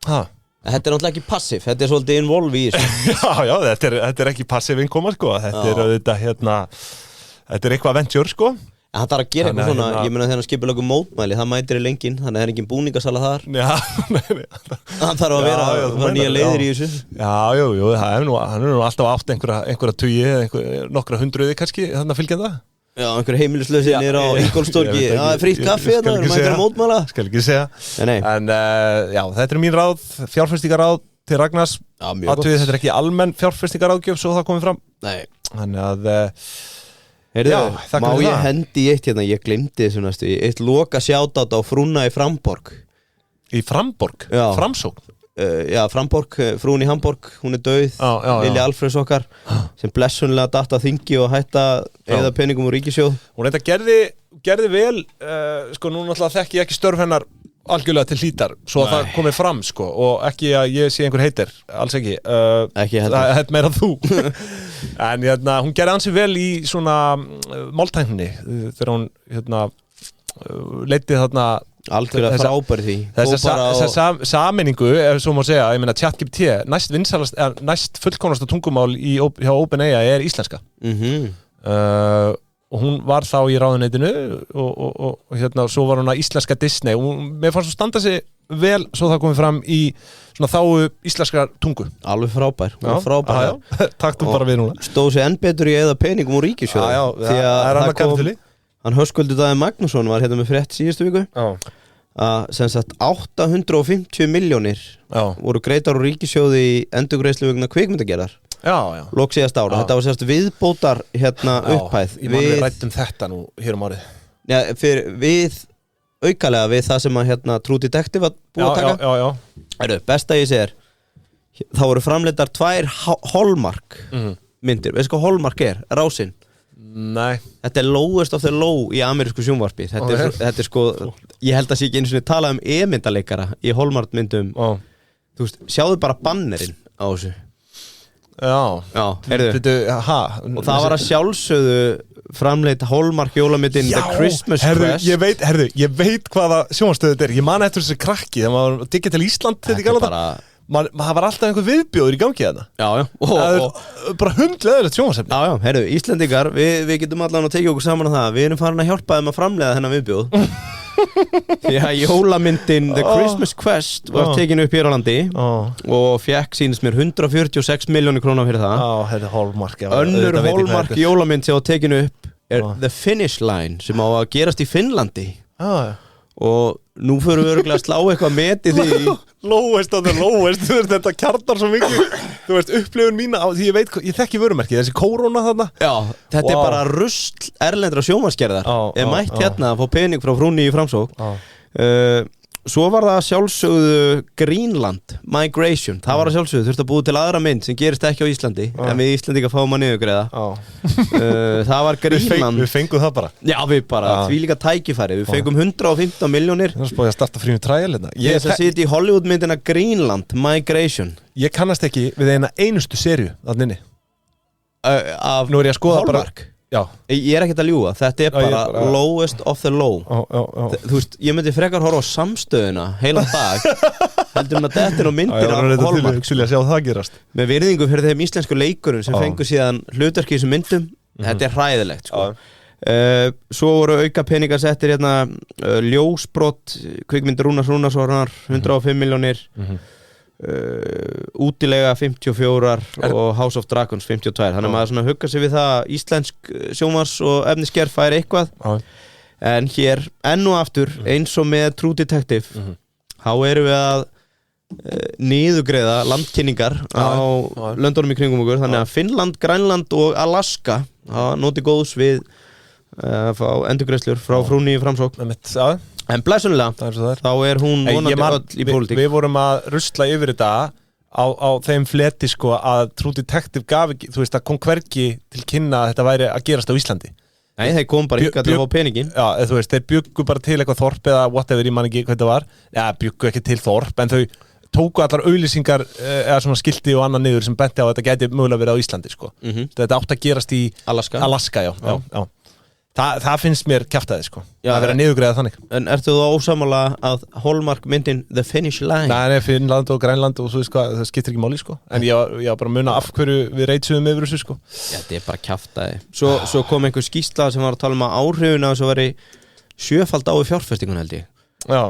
Þetta er náttúrulega ekki passív, þetta er svolítið involv í þessu. Já, þetta er ekki passív innkoma sko, þetta er auðvitað þetta er eitthvað venture sko. En hann þarf að gera eitthvað svona, ég meina þegar hann skipur lögum mótmæli, það mætir í lengin, þannig að það er engin búningasala þar. Já, hann þarf að vera nýja leiðir í þessu. Já, hann er nú alltaf átt einhverja tugi, nokkra hundruði kannski, þannig að fylgja það. Já, einhverja heimilislausir niður á Ingólfstorgi, það er frítt kaffi, það er mætir að mótmæla. Skal ekki segja. En já, þetta er mín ráð, fjárfestingaráð til Ragnars. Þetta er ekki almenn fjárfestingaráðgjöf, svo það komið fram. Nei. Þannig að Heyrðu, má ég hendi í eitt hérna, ég glemdi þessu næstu, eitt loka shoutout á frúna í Framborg. Í Framborg? Já. Framsókn? Já, Framborg, frún í Hamborg, hún er dauð, Lilja Alfreðs okkar, sem blessunlega datt að þingi og hætta eða peningum úr ríkissjóð. Hún þetta gerði vel, sko nú náttúrulega þekki ég ekki störf hennar algjörlega til hlítar, svo að það komið fram sko, og ekki að ég sé einhver heitir, alls ekki. Ekki heldur. Það er meira þú. En hún gerði ansi vel í svona máltækninni þegar hún leiddi þarna algjörlega frábæri því þessa sameiningu, ef svo má segja, ég meina ChatGPT, næst fullkomnasta tungumál hjá OpenAI er íslenska. Og hún var þá í ráðuneytinu og svo var hún að íslenska Disney og mér fannst hún standa sig vel svo það komið fram í svona þáu íslenskar tungu. Alveg frábær. Takk bara við núna. Stóð sér enn betur í eða peningum úr ríkissjóði. Því að það kom, hann Höskuldur Daði Magnússon var hérna með frétt síðustu viku að sem sagt 850 milljónir voru greiddar úr ríkissjóði í endurgreiðslu vegna kvikmyndagerðar. Lok síðast ára, þetta var sérst viðbótar upphæð. Við rættum þetta nú hér árið. Já, við aukalega við það sem að True Detective að búið að taka. Besta ég segir, þá voru framleiddar 2 Hallmark myndir. Veistu hvað Hallmark er? Rásinn. Nei. Þetta er lowest of the low í amerísku sjónvarpi. Þetta er sko, ég held að sé ekki einu sinni talað um e-myndaleikara í Hallmark myndum. Þú veist, sjáðu bara bannerinn á þessu. Heyrðu. Og það var að sjálfsögðu framleitt Hallmark jólamyndin The Christmas Quest. Ég veit hvaða sjónvarpsstöð þetta er. Ég man eftir þessi krakki þegar maður var Digital Ísland þetta í gamla daga. Það var alltaf einhver viðbjóður í gangi þarna. Það er bara hundleðilegt sjónvarpsefni. Heyrðu, Íslendingar, við getum allan að tekja okkur saman á það. Við erum farin að hjálpa þeim að framleiða þennan viðbjóð. Því að jólamyndin The Christmas Quest var tekin upp hér á landi og fekk sýnist mér 146 milljónir króna fyrir það. Önnur Hallmark jólamynd sem var tekin upp er The Finish Line sem á að gerast í Finnlandi. Og nú fyrir við örugglega að slá eitthvað met í því. Lowest, þetta kjarnar svo mikið. Þú veist, upplifun mína á því ég þekki vörumerkið, þessi kóróna þarna. Já, þetta er bara rusl erlendra sjónvarpsgerðar. Mætt hérna að fá pening frá frúnni í Framsókn. Svo var það sjálfsögðu Greenland Migration. Það var að sjálfsögðu, þurfti að búið til aðra mynd sem gerist ekki á Íslandi, en við Íslandingar fáum að niðurgreiða. Það var Greenland. Við fengum það bara. Já, við bara, því líka tækifæri. Við fengum 115 milljónir. Það er spáðið að starta fríum trial hérna. Ég seti í Hollywoodmyndina Greenland Migration. Ég kannast ekki við eina einustu serju þarna inni. Nú er ég að skoða Hallmark. Já. Ég er ekkert að ljúga, þetta er bara lowest of the low. Þú veist, ég myndi frekar horfa á Samstöðuna heilan dag heldur að þetta er á myndir af Hallmark. Ég sjá það gerast. Með virðingu fyrir þeim íslensku leikurum sem fengu síðan hlutverki í þessum myndum, þetta er hræðilegt sko. Svo voru auka peningar settir hérna Ljósbrot, kvikmyndir Rúnars Rúnarssonar 105 milljónir Útilega 54 og House of Dragons 52 þannig maður svona hugga sig við það íslensk sjónvars og efnisgerð fær eitthvað en hér enn og aftur eins og með True Detective þá erum við að niðurgreiða landkynningar á löndunum í kringum okkur þannig að Finnland, Grænland og Alaska noti góðs við fá endurgreiðslur frá frúnni í Framsókn en blessunlega þá hún vonandi öll í pólitík Við vorum að rusla yfir þetta á þeim fleti sko að True Detective gaf ekki, þú veist það kom hvergi til kynna að þetta væri að gerast á Íslandi Nei, þeir kom bara hingað til að fá peningin Já, þú veist, þeir bjuggu bara til eitthvað þorp eða whatever, ég man ekki hvað þetta var bjuggu ekki til þorp, en þau tóku allar auglýsingar eða svona skilti og annað niður sem benti á að þetta gæti mögulega verið á Íslandi sko. Þetta átt að gerast í Alaska já. Það finnst mér kjaftaði sko að vera niðurgreiða þannig En ertu þú ósammála að Hallmark myndin The Finish Line? Nei, Finnland og Grænland og þú veist hvað, það skiptir ekki máli sko En ég bara muna af hverju við reytsuðum yfir þessu sko Já, þetta er bara kjaftaði Svo kom einhver skýrsla sem var að tala að áhrifuna þess að veri 7-fald á fjárfestingun held ég Já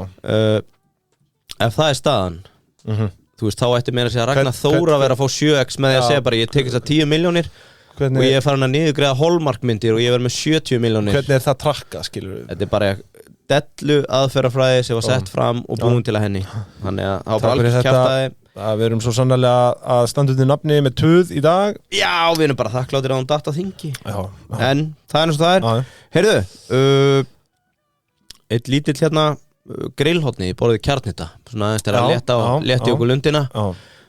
Ef það er staðan Þú veist, þá ætti meira að segja Ragnar Þóra að vera að fá 7x með því að segja bara ég tek þess að 10 milljónir og ég farin að niðurgreiða Hallmark myndir og ég verð með 70 milljónir Hvernig er það trakka, skilur við? Þetta er bara dellu aðferðafræði sem var sett fram og búin til að henni Þannig að það var bara alveg kjaftaði Við erum svo sannlega að standa undir nafni með töð í dag Já, við erum bara þakkláttir að hún datt að þingi En það er eins og það er Heyrðu, eitt lítill hérna grillhotni í borðið Kjarnita Svona aðeins til að létta í okkur lundina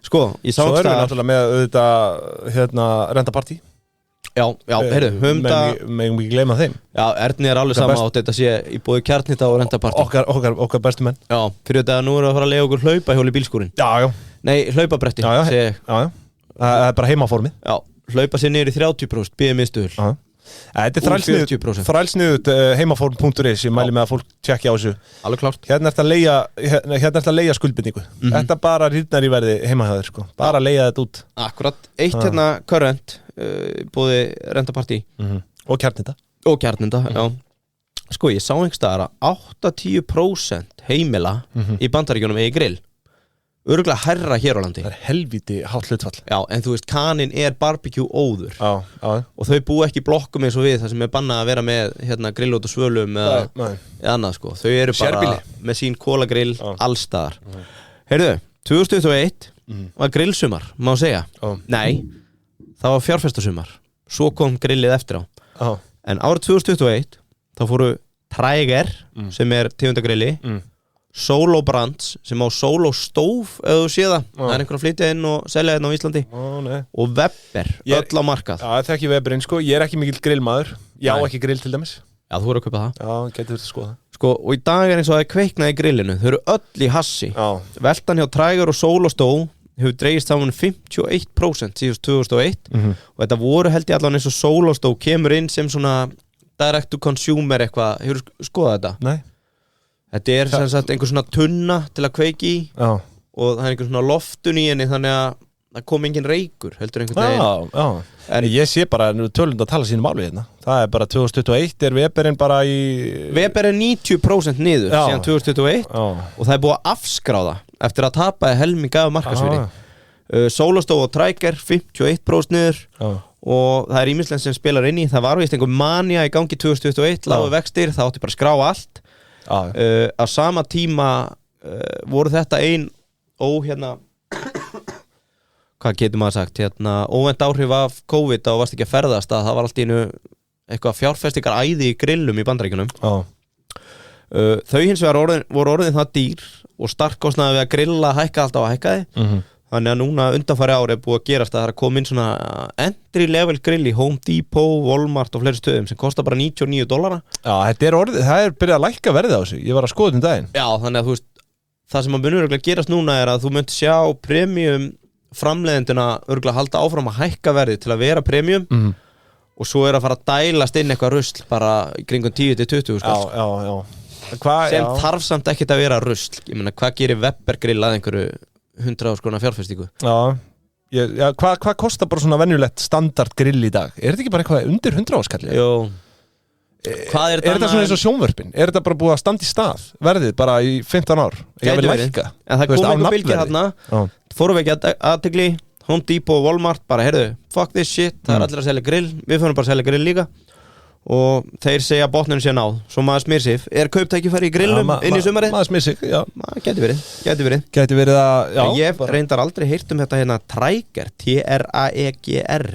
Sko, ég sá Svo erum við náttúrulega með auðvitað rentapartí Já, heyrðu, megum við gleyma þeim Já, Erni er alveg sama átt þetta sé í bóði Kjarnita og rentapartí Okkar bestu menn Já, fyrir þetta nú erum við að fara að lega okkur hlaupahjól í bílskúrin Já Nei, hlaupabretti Já, það er bara heimaformið Já, hlaupa sér niður í 30% BMI-stuðul Þetta er þrælsniðut heimaform.is ég mæli með að fólk tjekki á þessu Alveg klárt Hérna ertu að leigja skuldbindingu Þetta bara rýrnar í verði heimahæður sko. Bara að leigja þetta út Akkurat, eitt hérna current bóði rentapartí Og Kjarnita já Sko, ég sá einhvers staðar að 8-10% heimila í Bandaríkjunum eigi grill Örugglega hærra hér á landi Það er helvíti hátt hlutfall Já, en þú veist, Kanin er barbecue óður Og þau búa ekki í blokkum eins og við Það sem er bannað að vera með hérna, grill út og svölum eða annað sko Þau eru bara með sín kólagrill allstaðar Heyrðu, 2021 var grillsumar, má segja Nei, það var fjárfestasumar Svo kom grillið eftir á En árið 2021 þá fóru Traeger sem er tegundagrilli Solo Brands sem á Solo Stove ef þú sé það er einhvern að flytja inn og selja hérna á Íslandi og Weber, öll á markað Já, það er ekki Weberinn sko, ég er ekki mikill grillmaður Ég á ekki grill til dæmis Já, þú eru að kaupa það Já, getur þú að skoða Sko, og í dag er eins og það er kveiknað í grillinu Þau eru öll í hassi Veltan hjá Traeger og Solo Stove hefur dreigist saman 51% síðust 2001 og þetta voru held ég allan eins og Solo Stove kemur inn sem svona direct to consumer eitthvað Hefur skoðað þetta? Nei Þetta er sem sagt einhver svona tunna til að kveiki í og það er einhver svona loftun í henni þannig að það kom engin reykur heldur einhvern veginn En ég sé bara tölund að tala sínum máli hérna Það er bara 2021 er Weberinn bara í Weber er 90% niður síðan 2021 og það er búið að afskráða eftir að tapa helming af markaðsvirði Solo Stove og Traeger 51% niður og það er ýmislegt sem spilar inn í það var vist einhver mania í gangi 2021 lágu vextir, það átti bara að skrá allt á sama tíma voru þetta ein hérna hvað getur maður sagt óvænt áhrif af COVID og varst ekki að ferðast að það var allt í einu eitthvað fjárfestingar æði í grillum í Bandaríkjunum þau hins vegar voru orðin það dýr og starkkostnaði við að grilla hækka alltaf að hækkaði þannig að núna undanfæri ári er búið að gerast að það er að koma inn svona entry level grill í Home Depot, Walmart og fleiri stöðum sem kostar bara $99 Já, það er byrjað að lækka verðið á þessu ég var að skoða daginn Já, þannig að þú veist það sem að munur örugglega gerast núna er að þú munt sjá premium framleiðenduna örugglega halda áfram að hækka verðið til að vera premium og svo er að fara að dælast inn eitthvað rusl bara í kringum 10-20 sem þarf samt ekkert að vera rusl ég meina, hvað gerir Weber grill að einhverju 100 skona fjárfestingu Hvað kostar bara svona venjulegt standard grill í dag? Er þetta ekki bara eitthvað undir 100 skall? Jó Er þetta svona eins og sjónvörpin? Er þetta bara búið að standa í stað? Verðið bara í 15 ár? Ég vil lækka. En það kom einhver bylgir hérna, fórum við ekki aðtegli, Home Depot og Walmart, bara heyrðu, fuck this shit, það allir að selja grill, við fyrir bara að selja grill líka. Og þeir segja botninu sé náð, svo maður smýr sig. Er kauptækifæri í grillum inn í sumarið? Maður smýr sig, já. Gæti verið. Gæti verið að, já. Ég reyndar aldrei heyrt hérna Traeger, T-R-A-E-G-R.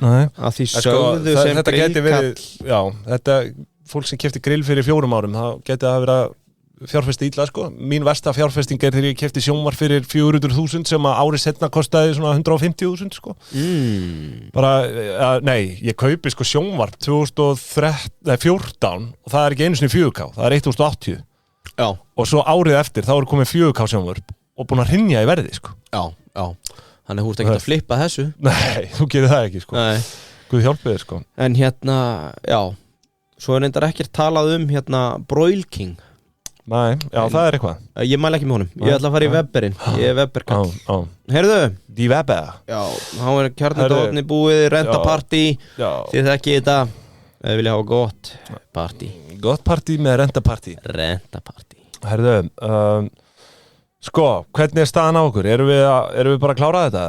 Nei. Að því sögðu sem grillkall. Já, þetta, fólk sem keypti grill fyrir 4 árum, það gæti að vera fjárfesti illa, sko. Mín versta fjárfesting þegar ég keypti sjónvarp fyrir 400.000 sem að árið setna kostaði svona 150.000, sko. Bara, nei, ég kaupi sko sjónvarp 2014 og það ekki einu sinni 4K, það 1080. Já. Og svo árið eftir, þá komið 4K sjónvarp og búin að hrynja í verði, sko. Já. Þannig þú ert ekki að flippa þessu. Nei, þú gerir það ekki, sko. Nei. Guð hjálpi þér, sko. En hérna, já, svo reyndar ekkert talað Broil King. Nei, já, það eitthvað. Ég mæla ekki með honum, ég ætla að fara í Webberinn. Ég Webberkall. Heyrðu? Die Webber. Já, þá kjarnadóðni búið, rentapartí. Þið þekki þetta, við vilja hafa gott partí. Gott partí með rentapartí. Rentapartí. Heyrðu, sko, hvernig staðan á okkur? Erum við bara að klára þetta?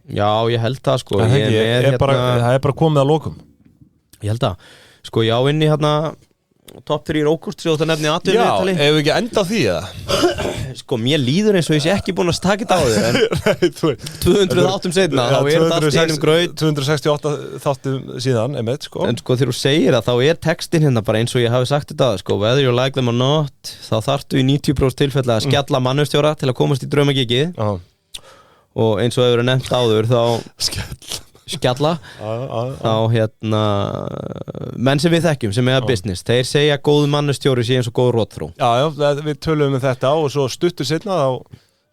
Já, ég held það, sko. Það bara komið að lokum. Ég held það. Sko, já, inn í hérna top 3 ókost sem þú nefni atvinnuviðtali. Já, ef við ekki enda á því, eða? Sko, mér líður eins og ég sé ekki búin að taka þetta á þér, en 200 þáttum setna, þá þetta allt í einum graut. 268 þáttum síðan, einmitt, sko. En sko, þegar þú segir það, þá textin hérna bara eins og ég hafi sagt þetta, sko, whether you like them or not, þá þarftu í 90% tilfella að skella mannustjóra til að komast í draumagikið. Og eins og hefur nefnt áður, þá skjalla þá hérna menn sem við þekkjum sem er business, þeir segja góð mannustjóri sé eins og góð rótþró. Já, við tölum þetta og svo stuttur seinna þá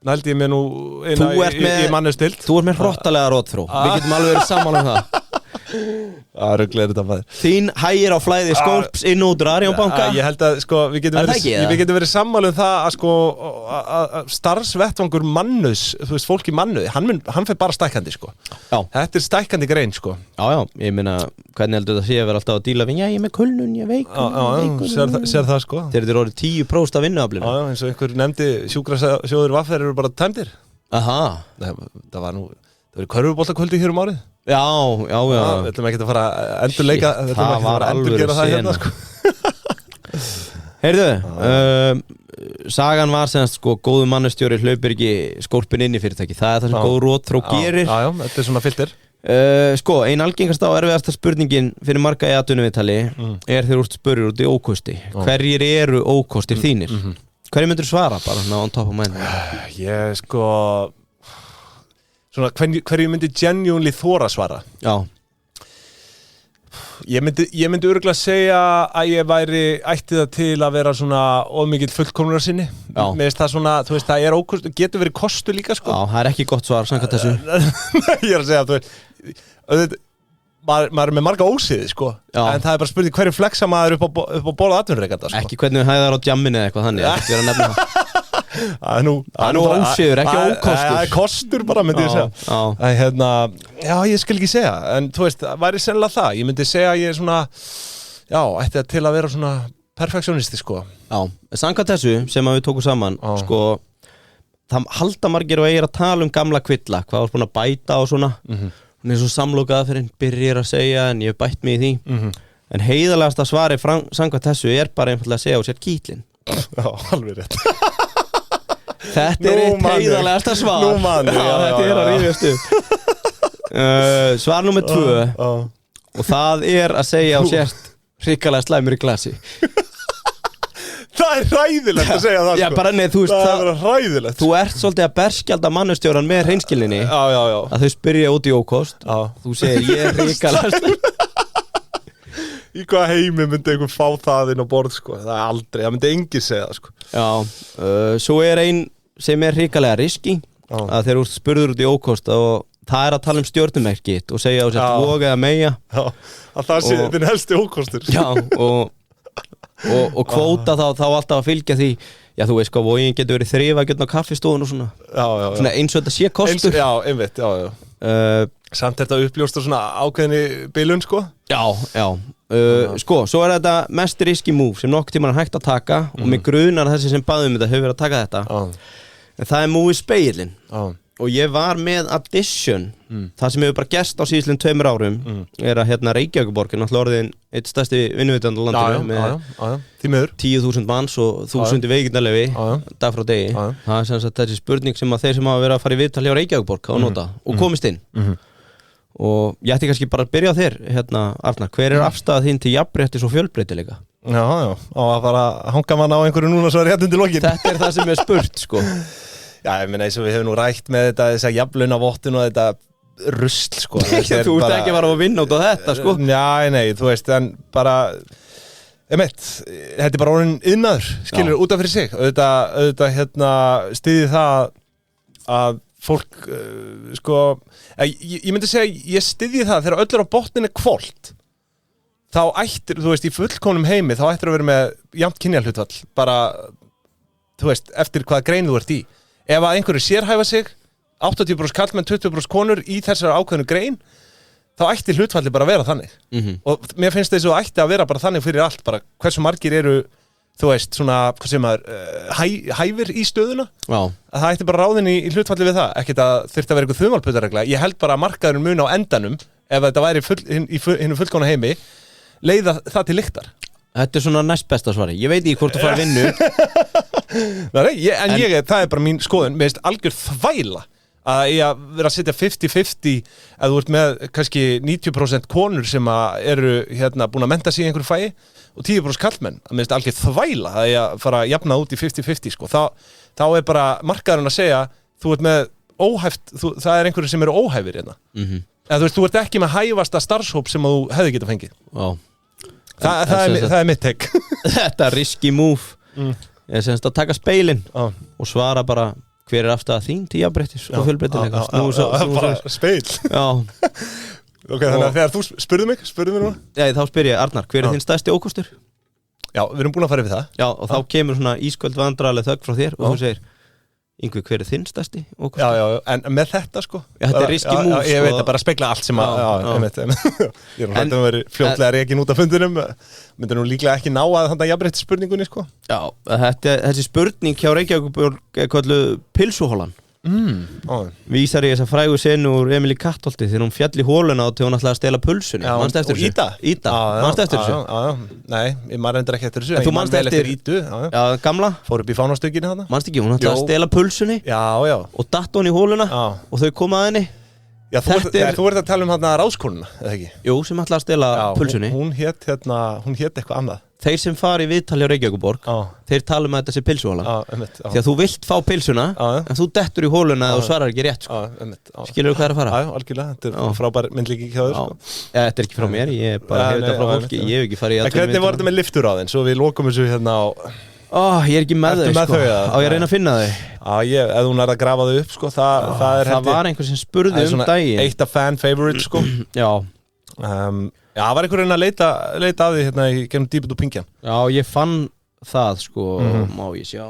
nældi ég mér nú í mannustild. Þú ert með hrottalega rótþró, við getum alveg verið saman það. Rugleir þetta maður. Þín hægir á flæði skólps inn út Arion banka. Ég held að sko við getum verið sammála það að sko að starfsvettvangur mannus, þú veist, fólk í mannuði, hann fer bara stækkandi, sko. Já. Þetta stækkandi grein, sko. Já, ég meina, hvernig heldur þetta sé að vera alltaf að díla við, ég er með kulnun, ég veikur. Sér það, sko. Þeir eru orðið 10% af vinnuaflinu. Já, eins og einhver nefndi sjúkrasjóður vaffer eru bara tæmdir. Aha. Það var körfuboltakvöldi hér árið. Já. Við ætlum ekki að fara að endurleika. Það var alveg sena, sko. Heyrðu, sagan var semst, sko, góðu mannustjóri hlaupir ekki skólpin inn í fyrirtæki. Það er það sem góð rótþró gerir. Já, þetta er svona filter. Sko, ein algengasta og erfiðasta spurningin fyrir marga í atvinnuviðtali er þegar þú spurður út í ókosti. Hverjir eru ókostir þínir? Hverjir myndir svara bara svona on top of mind? Ég, sko... Svona, hverju myndi genuinely þora svara? Já. Ég myndi örugglega segja að ég væri ætti það til að vera svona ómikill fullkomnunar sinni. Mér finnst það svona, þú veist, það er ókost, getur verið kostu líka, sko. Já, það er ekki gott svar, samkvæmt þessu. Ég er að segja, þú veist, maður er með marga ósiði, sko. Já. En það er bara spurning hverju flexa maður upp á borða atvinnurekanda, sko. Ekki hvernig við hæðar á djamminu eða eitthvað þannig, ekki vera að nefna það. Það er nú ósiður, ekki ókostur. Það er kostur bara, myndi ég segja. Hérna, já, ég skil ekki segja. En þú veist, væri sennilega það. Ég myndi segja að ég er svona, já, ætti til að vera svona perfektionisti, sko. Já, samkvæmt þessu sem við tókum saman, sko, það halda margir og eigir að tala um gamla kvilla, hvað var búin að bæta og svona. Hún er svo samlokaða fyrir byrjir að segja, en ég hef bætt mig í því. En heiðalegasta svari samkvæmt þessu er bara einfaldlega að segja á sér kýtlinn. Já, alveg rétt. Þetta er eitt heiðalegasta svar. Nú manni. Þetta er að rífjast upp. Svar nummer 2 og það er að segja á sért hrikalega slæmur í glasi. Það er hræðilegt að segja það, sko. Já, bara nei, þú veist það er hræðilegt. Þú ert svolítið að berskjalda mannustjóran með hreinskilinni. Já. Að þau spyrja út í ókost. Já. Þú segir ég er hrikalega slæmur. Í hvaða heimi myndi einhver fá það inn á borð, sko? Það er aldrei, það myndi enginn segja það, sko. Já, svo er ein sem er hrikalega riski að þeir eru spurður út í ókost og það er að tala um stjörnumerkið og segja á sér vog eða meja. Já, að það sé þinn helsti ókostur. Já, og kvóta þá alltaf að fylgja því, já, þú veist, sko, vogin getur verið þrifagjötn á kaffistofun og svona. Já. Svona eins og þetta sé kostur. Já, einmitt, já. Samt þetta uppljóstur svona ákveðinni bilun, sko. Já. Sko, svo þetta mest risky move sem nokkuð tíma hægt að taka og mig grunar þessi sem baðum þetta hefur verið að taka þetta en það move í spegilinn og ég var með Addition það sem hefur bara gerst á síðustliðin 2 árum er að Reykjavíkurborg náttúrulega orðin eitt stærsti vinnuveitandi á landinu með 10.000 manns og 1.000 veikindaleyfi dag frá degi það er sem sagt þessi spurning sem að þeir sem hafa verið að fara í viðtal hjá Reykjavíkurborg hafa notað og komist inn og ég ætti kannski bara að byrja á þér Arnar, hver er afstæða þín til jafnréttis og fjölbreytileika? Já, á að fara að hanga mann á einhverju núna svo rétt undir lokin Þetta er það sem er spurt, sko Já, ég meina eins og við hefum nú rætt með þetta þess að jafnlaunavottun og þetta rusl, sko Þú ert ekki að fara að vinna út á þetta, sko Nei, þú veist, en bara þetta er bara orðin iðnaður, skilur, út af fyrir sig auðvitað styðið það að fólk, sko ég myndi segja, ég styðji það þegar öll er á botninni hvolft þá ættir, þú veist, í fullkomnum heimi þá ættir að vera með jafnt kynjahlutfall bara, þú veist, eftir hvaða grein þú ert í ef að einhverju sérhæfa sig 80% karlmenn, 20% konur í þessari ákveðnu grein þá ætti hlutfalli bara að vera þannig og mér finnst þessu ætti að vera bara þannig fyrir allt bara hversu margir eru þú veist, svona, hvað sem maður hæfir í stöðuna að það ætti bara ráðin í hlutfalli við það ekkert að þyrfti að vera eitthvað þumalputaregla ég held bara að markaðurinn mun á endanum ef þetta væri í hinum fullkomna heimi leiða það til lyktar Þetta er svona næst besta svari ég veit ekki hvort þú fara vinnu það er bara mín skoðun mér finnst algjör þvæla að ég að vera að setja 50-50 að þú ert með kannski 90% konur sem eru búin að mennta sig í einhverju fæi og 10% kallmenn að minnst algjör þvæla að ég að fara að jafna út í 50-50 sko. þá er bara markaðurinn að segja þú ert með óhæft það er einhverju sem eru óhæfir hérna þú veist, þú ert ekki með hæfasta starfshóp sem þú hefði getað fengið það er mitt tek Þetta risky move ég semst að taka speilin og svara bara hver er afstæða þín til jafnréttis og fjölbreytileika bara speil Ok, þannig að þegar þú spurðu mig núna Já, þá spyr ég, Arnar, hver er þinn stærsti ókostur? Já, við erum búin að fara yfir það Já, og þá kemur svona ísköld vandræðaleg þögn frá þér og þú segir Yngvi, hver er þinn stærsti ókostur? Já, en með þetta sko Þetta er risky move Ég veit að bara spegla allt sem ég er hægt að vera fljótlega rekin út af fundinum myndir nú líklega ekki ná að þannig að jafnrétti spurningunni sko Já, þessi spurning hjá Reykjavíkurborg er kölluð pilsuholan vísar í þessa frægu senu úr Emil í Kattholti þegar hún fjall í hóluna og til hún ætlaði að stela pulsunni manstu eftir þessu? Ída, manstu eftir þessu? Nei, maður endur ekki eftir þessu en þú manstu eftir Ídu gamla? Fór upp í fánastökinni þarna manstu ekki, hún ætlaði að stela pulsunni og datt hún í hóluna og þau kom að henni Já, þú ert að tala um hérna ráðskonuna, eða ekki? Jú, sem ætlaði að stela pulsunni Hún hét eitthvað annað Þeir sem fari í viðtal hjá Reykjavíkurborg þeir tala um að þetta sé pilsuhola því að þú vilt fá pilsuna en þú dettur í hóluna og svarar ekki rétt sko. Skilur þú hvað er að fara? Já, algjörlega, þetta er frábær myndlíki hjá þér sko. Þetta er ekki frá mér, ég bara hef þetta frá fólki ég hef ekki farið í að hvernig var þetta með liftur á þeim? Svo við lokum þessu hérna á ég er ekki með þau sko. Á ég að reyna að finna þau ef hún er að grafa þau upp sko, það var einhver sem spurði daginn eitt af fan favorite sko. Já, var einhverjum að leita að því hérna í gennum Dýbut og Pingjan Já, ég fann það sko má ég sjá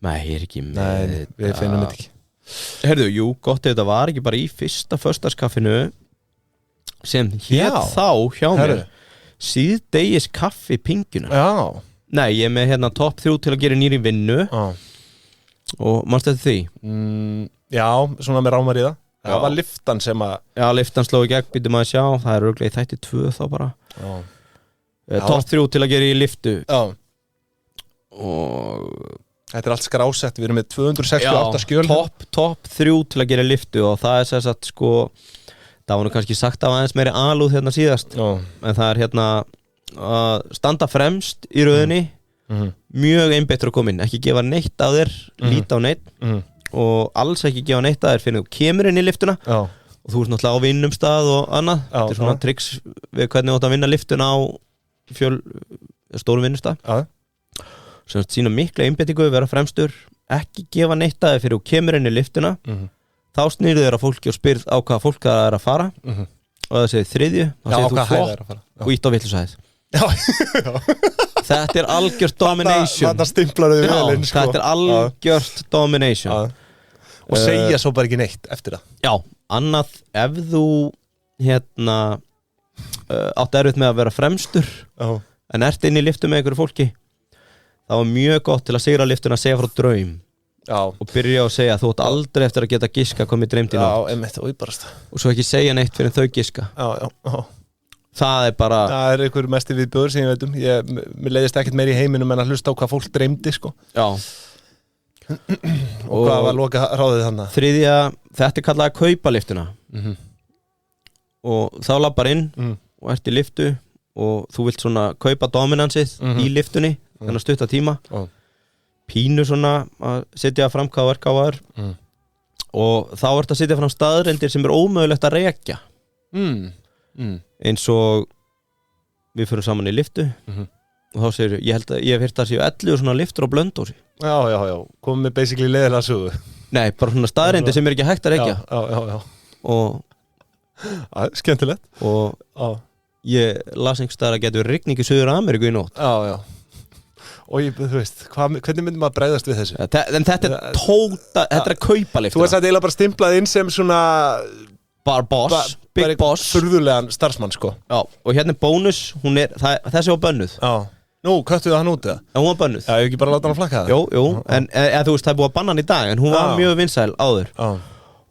Nei, ég er ekki með Nei, við finnum þetta ekki Herðu, jú, gott ef þetta var ekki bara í fyrsta föstudagskaffinu sem hét þá hjá mér síðdegis kaffi Pingjuna Já Nei, ég er með hérna topp 3 til að gera nýri vinnu og manstu þetta því? Já, svona með rámar í það Það var liftan sem að Já, liftan sló í gegn, býtum að sjá Það er örugglega í þætti 2 þá bara Topp 3 til að gera í liftu Já Og Þetta er allt skrásett, við erum með 268 skjöl Topp 3 til að gera í liftu Og það er sem sagt sko Það var nú kannski sagt af aðeins meiri alúð hérna síðast En það er hérna að standa fremst í röðinni Mjög einbeittur að koma inn Ekki gefa neitt á þér, líta á neitt og alls ekki gefa neitt að þér fyrir þú kemur inn í liftuna og þú ert náttúrulega á vinnumstað og annað þetta er svona triks við hvernig þú átt að vinna liftuna á stórum vinnumstað sem sína mikla einbeitingu vera fremstur, ekki gefa neitt að þér fyrir þú kemur inn í liftuna þá snýrðu þér að fólki og spyrð á hvaða fólk það er að fara og það segir þriðju, þá segir þú flott og ítt á villusæðið Þetta er algjört domination Þetta stimplaðu við velinn sko. Þetta er algjört domination Og segja svo bara ekki neitt eftir það Já, annað ef þú hérna átt erfitt með að vera fremstur en ert inn í lyftu með einhverju fólki, það var mjög gott til að sigra lyftuna að segja frá draum og byrja að segja að þú átt aldrei eftir að geta giska hvað mér dreymdi í nótt og svo ekki segja neitt fyrir þau giska. Það er bara það er einhver mesti viðbjóður sem ég veit mér leiðist ekkert meir í heiminum en að hlusta á hvað fólk dreymdi sko. Og hvað var loka ráðið þannig? Þriðja, þetta er kallað að kaupa lyftuna og þá lappar inn og ert í lyftu og þú vilt svona kaupa dominansið í lyftunni þannig að stutta tíma pínu svona að setja fram hvað verka á þar og þá ert að setja fram staðreyndir sem er ómögulegt að rekja eins og við fyrir saman í lyftu og þá segir ég held að ég hef heyrt að séu 11 svona lyftur á Blönduósi. Já, komum við basically leiðilega sögu. Nei, bara svona staðreyndir sem er ekki hægt að rekja. Já. Og skemmtilegt. Og ég las einhvers staðar að getur rigning í Suður Ameríku í nótt. Já. Og þú veist, hvernig myndum maður bregðast við þessu? En þetta er að kaupa lyftuna. Þú veist að eiginlega bara stimplað inn sem svona boss, big boss furðulegan starfsmann sko. Já, og hérna er bónus, þessi var bönnuð. Já. Nú, köttuðu hann út eða? Já, hún var bönnuð. Já, ég hef ekki bara látað hann að flakka það. Jú, en þú veist, það er búið að banna hann í dag en hún var mjög vinsæl áður.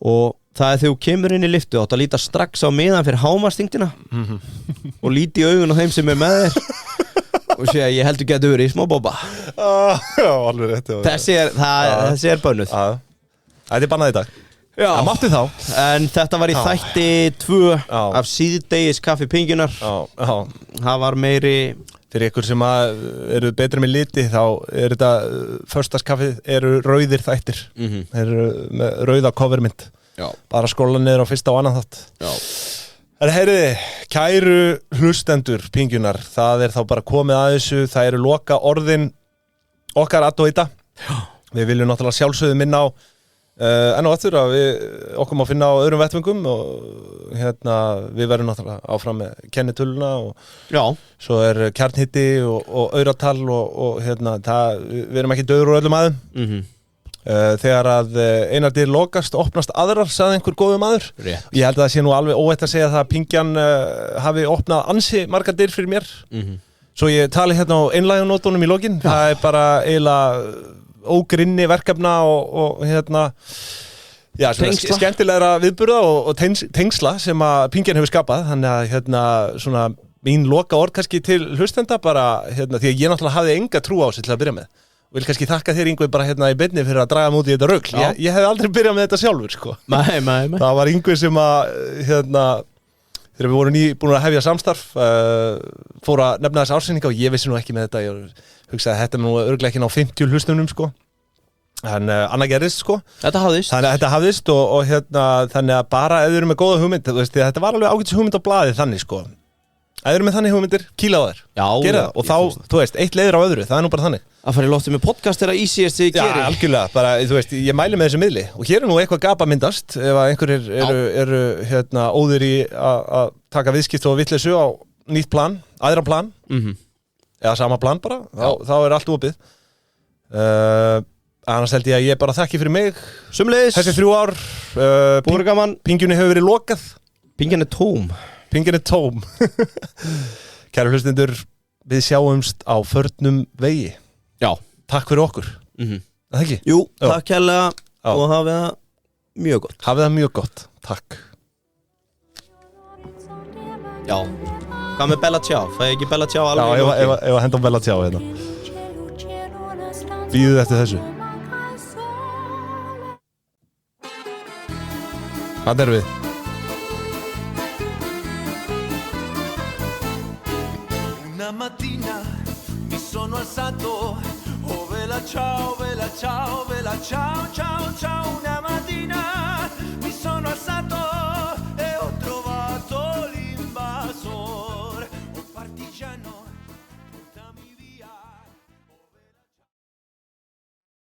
Og það er þegar þú kemur inn í lyftu átt að líta strax á miðan fyrir hámarstingtina og líti í augun á þeim sem er með þér og segja, ég heldur getur verið í smá bóba. Já, alveg rétt. Þessi er bönnuð. Þetta er bannað í dag. Já, það mátti þá. En þetta var í þætti 2 af síðdegis kaffi Pingjunar. Það var meiri fyrir ykkur sem eru betri með liti þá er þetta föstaskaffið eru rauðir þættir. Eru með rauða covermynd. Bara skóla niður á fyrsta og annan þátt. En heyriði, kæru hlustendur Pingjunar, það er þá bara komið að þessu, það eru loka orðin okkar aðdóita. Við viljum náttúrulega sjálfsögðu minna á en á eftir að okkur má finna á öðrum vettvöngum og við verðum náttúrulega áfram með kennitöluna og svo er kjarnhitti og auratal og við erum ekki dauður úr öllum aðum. Þegar að einar dyr lokast opnast aðrar, sagði einhver góður maður. Ég held að það sé nú alveg óætt að segja það að Pingjan hafi opnað ansi margar dyr fyrir mér. Svo ég tali hérna á einlægunótunum í lokin. Það er bara eiginlega ógrinni verkefna og skemmtilegra viðburða og tengsla sem að Pingjan hefur skapað. Þannig að svona mín loka orð kannski til hlustenda bara því að ég náttúrulega hafði enga trú á sig til að byrja með. Vil kannski þakka þér Ingvi bara í beinni fyrir að draga mútið í þetta rugl. Ég hefði aldrei byrjað með þetta sjálfur sko. Nei. Það var Ingvi sem að þegar við vorum búin að hefja samstarf fór að nefna þessa ársýninga og ég vissi nú ekki með þetta. Ég hugsaði að þetta er nú örugglega ekki ná 50 hlustunum sko. En annað gerðist sko. Þetta hafðist. Þannig að þetta hafðist og þannig að bara ef þið eru með góða hugmynd, þetta var alveg ágætis hugmynd á blaði þannig sko. Ef þið eru með þannig hugmyndir, kýla á þær. Gera það. Og þá, þú veist, eitt leiðir á öðru, það er nú bara þannig. Að fara í loftið með podcast er að easiest þið gerir. Já, algjörlega, bara, þú veist, ég mæli með þessu miðli. Og hér er nú eitthvað gap að myndast, ef að einhverjir eru óður í að taka viðskipti og vitleysu á nýtt plan, aðra plan, eða sama plan bara, þá er allt opið. Annars held ég að ég bara þakki fyrir mig. Sömuleiðis. Þessi 3 ár, búið gaman. Pingjunni hefur verið lokað. Pingjan er tóm. Pingjan er tóm. Kæru hlustendur, við sjáumst á förnum vegi. Já. Takk fyrir okkur. Það ekki? Jú, takk hérlega og hafið það mjög gott. Hafið það mjög gott. Takk. Já. Hvað með Bella Ciao? Fæ ég ekki Bella Ciao alveg? Já, ef að henda Bella Ciao hérna. Bíðuð eftir þessu. Hvað erum við? Mattina mi sono alzato, oh vela ciao, vela ciao, vela ciao, ciao, ciao. Una mattina mi sono alzato